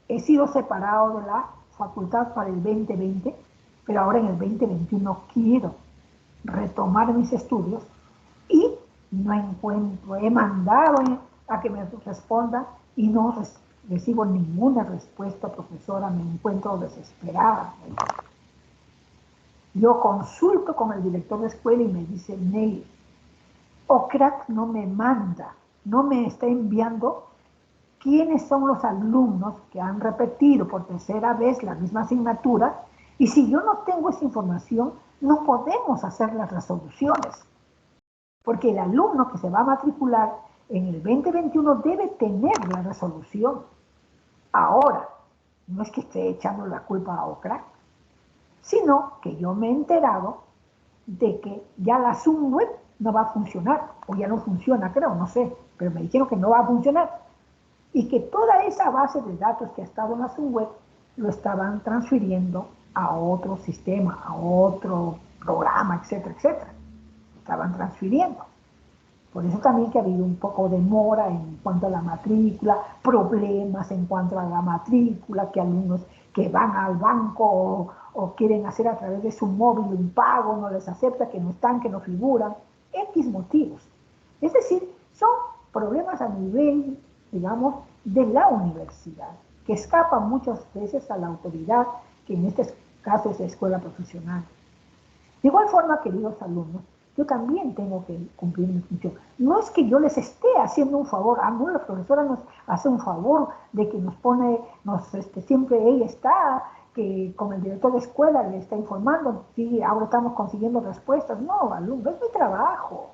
he sido separado de la facultad para el 2020, pero ahora en el 2021 quiero retomar mis estudios y no encuentro, he mandado a que me respondan y no recibo ninguna respuesta, profesora, me encuentro desesperada. Yo consulto con el director de escuela y me dice, Nelly, OCRAC no me manda, no me está enviando quiénes son los alumnos que han repetido por tercera vez la misma asignatura, y si yo no tengo esa información, no podemos hacer las resoluciones. Porque el alumno que se va a matricular en el 2021 debe tener la resolución. Ahora, no es que esté echando la culpa a OCRAC, sino que yo me he enterado de que ya la Zoom web no va a funcionar, o ya no funciona, creo, no sé, pero me dijeron que no va a funcionar, y que toda esa base de datos que ha estado en la Zoom web lo estaban transfiriendo a otro sistema, a otro programa, etcétera, etcétera. Estaban transfiriendo. Por eso también que ha habido un poco de demora en cuanto a la matrícula, problemas en cuanto a la matrícula, que alumnos que van al banco o quieren hacer a través de su móvil un pago, no les acepta, que no están, que no figuran, X motivos. Es decir, son problemas a nivel, digamos, de la universidad, que escapan muchas veces a la autoridad, que en este caso es la escuela profesional. De igual forma, queridos alumnos, yo también tengo que cumplir mi función. No es que yo les esté haciendo un favor, no, la profesora nos hace un favor de que nos pone, siempre ella está, que con el director de escuela le está informando, sí, ahora estamos consiguiendo respuestas. No, alumno, es mi trabajo.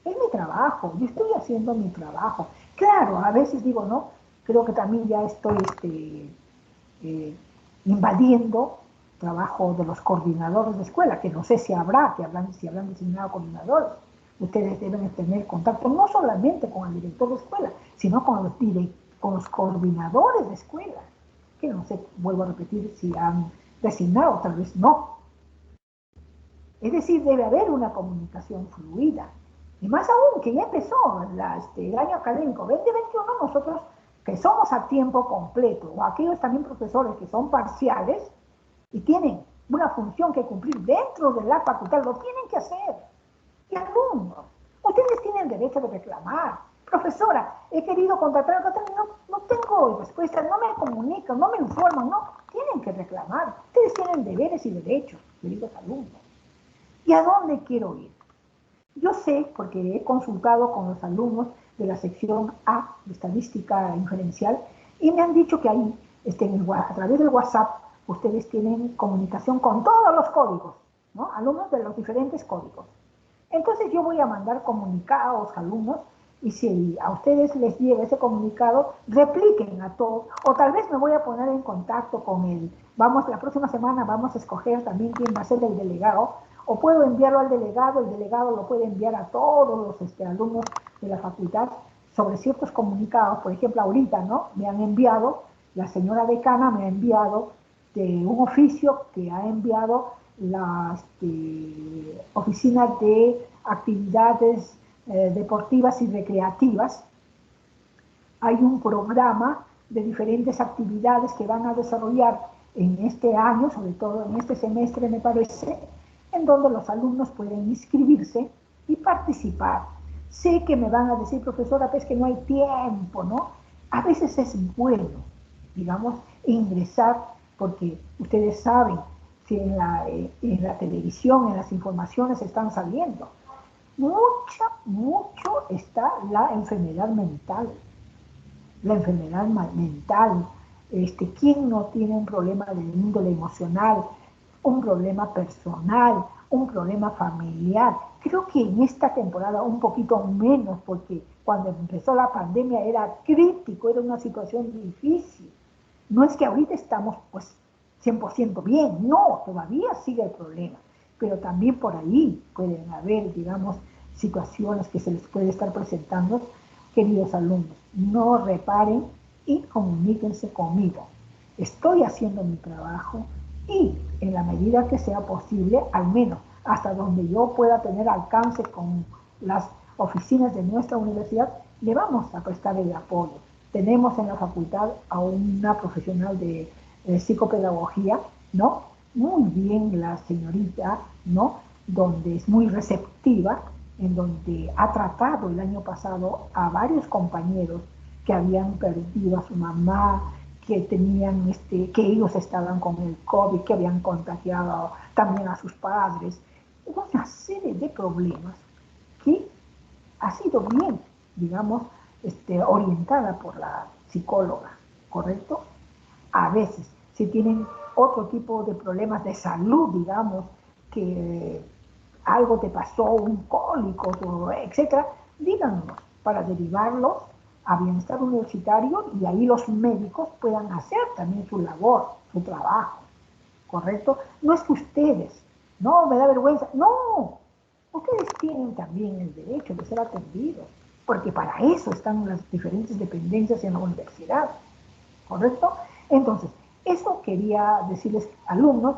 Es mi trabajo, yo estoy haciendo mi trabajo. Claro, a veces digo, no, creo que también ya estoy invadiendo trabajo de los coordinadores de escuela, que no sé si habrá, si habrán designado coordinadores. Ustedes deben tener contacto no solamente con el director de escuela, sino con los coordinadores de escuela, que no sé, vuelvo a repetir, si han designado, tal vez no. Es decir, debe haber una comunicación fluida. Y más aún, que ya empezó el año académico 2021, nosotros que somos a tiempo completo, o aquellos también profesores que son parciales y tienen una función que cumplir dentro de la facultad, lo tienen que hacer. Y alumnos, ustedes tienen derecho de reclamar. Profesora, he querido contratar, no tengo respuesta, no me comunican, no me informan, no, tienen que reclamar. Ustedes tienen deberes y derechos, queridos alumnos. ¿Y a dónde quiero ir? Yo sé, porque he consultado con los alumnos de la sección A de Estadística Inferencial, y me han dicho que ahí, a través del WhatsApp, ustedes tienen comunicación con todos los códigos, ¿no? Alumnos de los diferentes códigos. Entonces yo voy a mandar comunicados a alumnos, y si a ustedes les llega ese comunicado, repliquen a todos, o tal vez me voy a poner en contacto con la próxima semana vamos a escoger también quién va a ser el delegado, o puedo enviarlo al delegado, el delegado lo puede enviar a todos los alumnos de la facultad sobre ciertos comunicados. Por ejemplo, ahorita, ¿no? Me han enviado, la señora decana me ha enviado de un oficio que ha enviado la Oficina de Actividades Deportivas y Recreativas. Hay un programa de diferentes actividades que van a desarrollar en este año, sobre todo en este semestre me parece, en donde los alumnos pueden inscribirse y participar. Sé que me van a decir, profesora, pues que no hay tiempo, ¿no? A veces es bueno, digamos, ingresar, porque ustedes saben si en la televisión, en las informaciones están saliendo, mucho está la enfermedad mental. La enfermedad mental, ¿quién no tiene un problema de índole emocional, un problema personal, un problema familiar? Creo que en esta temporada un poquito menos, porque cuando empezó la pandemia era crítico, era una situación difícil. No es que ahorita estamos pues 100% bien, no, todavía sigue el problema, pero también por ahí pueden haber, digamos, situaciones que se les puede estar presentando. Queridos alumnos, no reparen y comuníquense conmigo. Estoy haciendo mi trabajo y en la medida que sea posible, al menos hasta donde yo pueda tener alcance con las oficinas de nuestra universidad, le vamos a prestar el apoyo. Tenemos en la facultad a una profesional de psicopedagogía, ¿no? Muy bien la señorita, ¿no? Donde es muy receptiva, en donde ha tratado el año pasado a varios compañeros que habían perdido a su mamá, que tenían que ellos estaban con el COVID, que habían contagiado también a sus padres. Una serie de problemas que ha sido bien, digamos, orientada por la psicóloga, ¿correcto? A veces, si tienen otro tipo de problemas de salud, digamos, que algo te pasó, un cólico, etcétera, díganos para derivarlos a bienestar universitario y ahí los médicos puedan hacer también su labor, su trabajo, ¿correcto? No es que ustedes, no, me da vergüenza, no, ustedes tienen también el derecho de ser atendidos, porque para eso están las diferentes dependencias en la universidad, ¿correcto? Entonces, eso quería decirles, alumnos,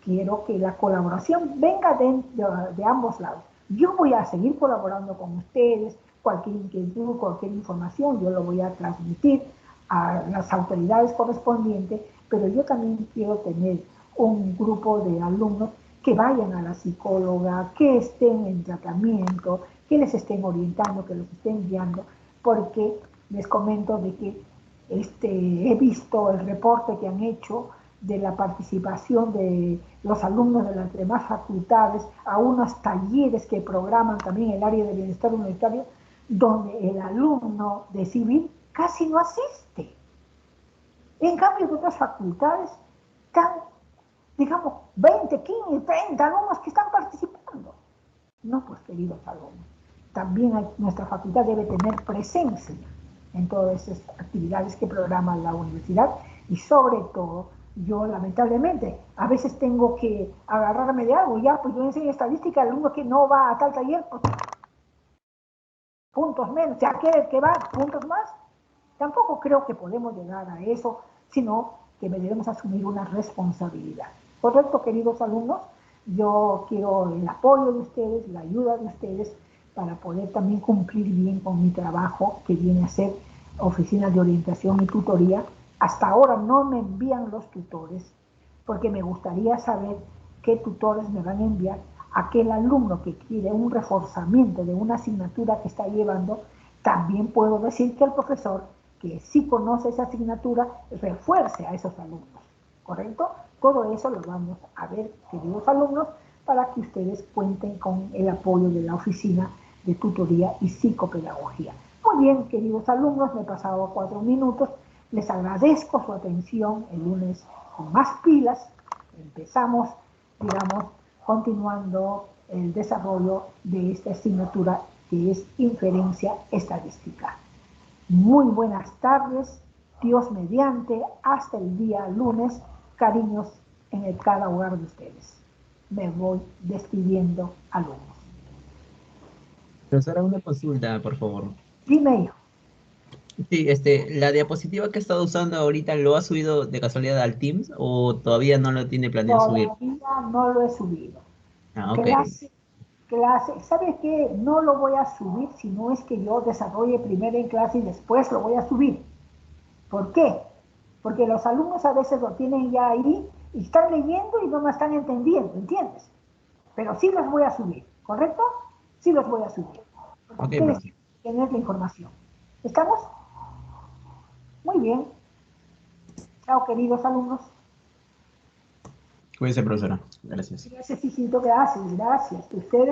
quiero que la colaboración venga de ambos lados. Yo voy a seguir colaborando con ustedes, cualquier inquietud, cualquier información, yo lo voy a transmitir a las autoridades correspondientes, pero yo también quiero tener un grupo de alumnos que vayan a la psicóloga, que estén en tratamiento, que les estén orientando, que los estén guiando, porque les comento de que he visto el reporte que han hecho de la participación de los alumnos de las demás facultades a unos talleres que programan también el área de bienestar universitario, donde el alumno de civil casi no asiste. En cambio, de otras facultades están, digamos, 20, 15, 30 alumnos que están participando. No, pues, queridos alumnos, también nuestra facultad debe tener presencia en todas esas actividades que programa la universidad y sobre todo, yo lamentablemente a veces tengo que agarrarme de algo, ya, pues yo enseño estadística, el alumno que no va a tal taller, pues, puntos menos, ya que el que va, puntos más. Tampoco creo que podemos llegar a eso, sino que debemos asumir una responsabilidad. ¿Correcto, queridos alumnos? Yo quiero el apoyo de ustedes, la ayuda de ustedes, para poder también cumplir bien con mi trabajo, que viene a ser oficina de orientación y tutoría. Hasta ahora no me envían los tutores, porque me gustaría saber qué tutores me van a enviar. Aquel alumno que quiere un reforzamiento de una asignatura que está llevando, también puedo decir que el profesor que sí conoce esa asignatura refuerce a esos alumnos, ¿correcto? Todo eso lo vamos a ver, queridos alumnos, para que ustedes cuenten con el apoyo de la oficina de tutoría y psicopedagogía. Muy bien, queridos alumnos, me he pasado 4 minutos, les agradezco su atención el lunes con más pilas, empezamos, digamos, continuando el desarrollo de esta asignatura que es inferencia estadística. Muy buenas tardes, Dios mediante, hasta el día lunes, cariños en cada hogar de ustedes. Me voy despidiendo, alumnos. Profesora, una consulta, por favor. Dime, hijo. Sí, la diapositiva que he estado usando ahorita, ¿lo ha subido de casualidad al Teams o todavía no lo tiene planeado subir? Todavía no lo he subido. Ah, ok. Clase, ¿sabe qué? No lo voy a subir si no es que yo desarrolle primero en clase y después lo voy a subir. ¿Por qué? Porque los alumnos a veces lo tienen ya ahí y están leyendo y no me están entendiendo, ¿entiendes? Pero sí los voy a subir, ¿correcto? Sí los voy a subir. Porque Ok, ustedes profesor. tienen que tener la información. ¿Estamos? Muy bien. Chao, queridos alumnos. Cuídese, profesora. Gracias. Gracias, hijito, gracias, gracias. Ustedes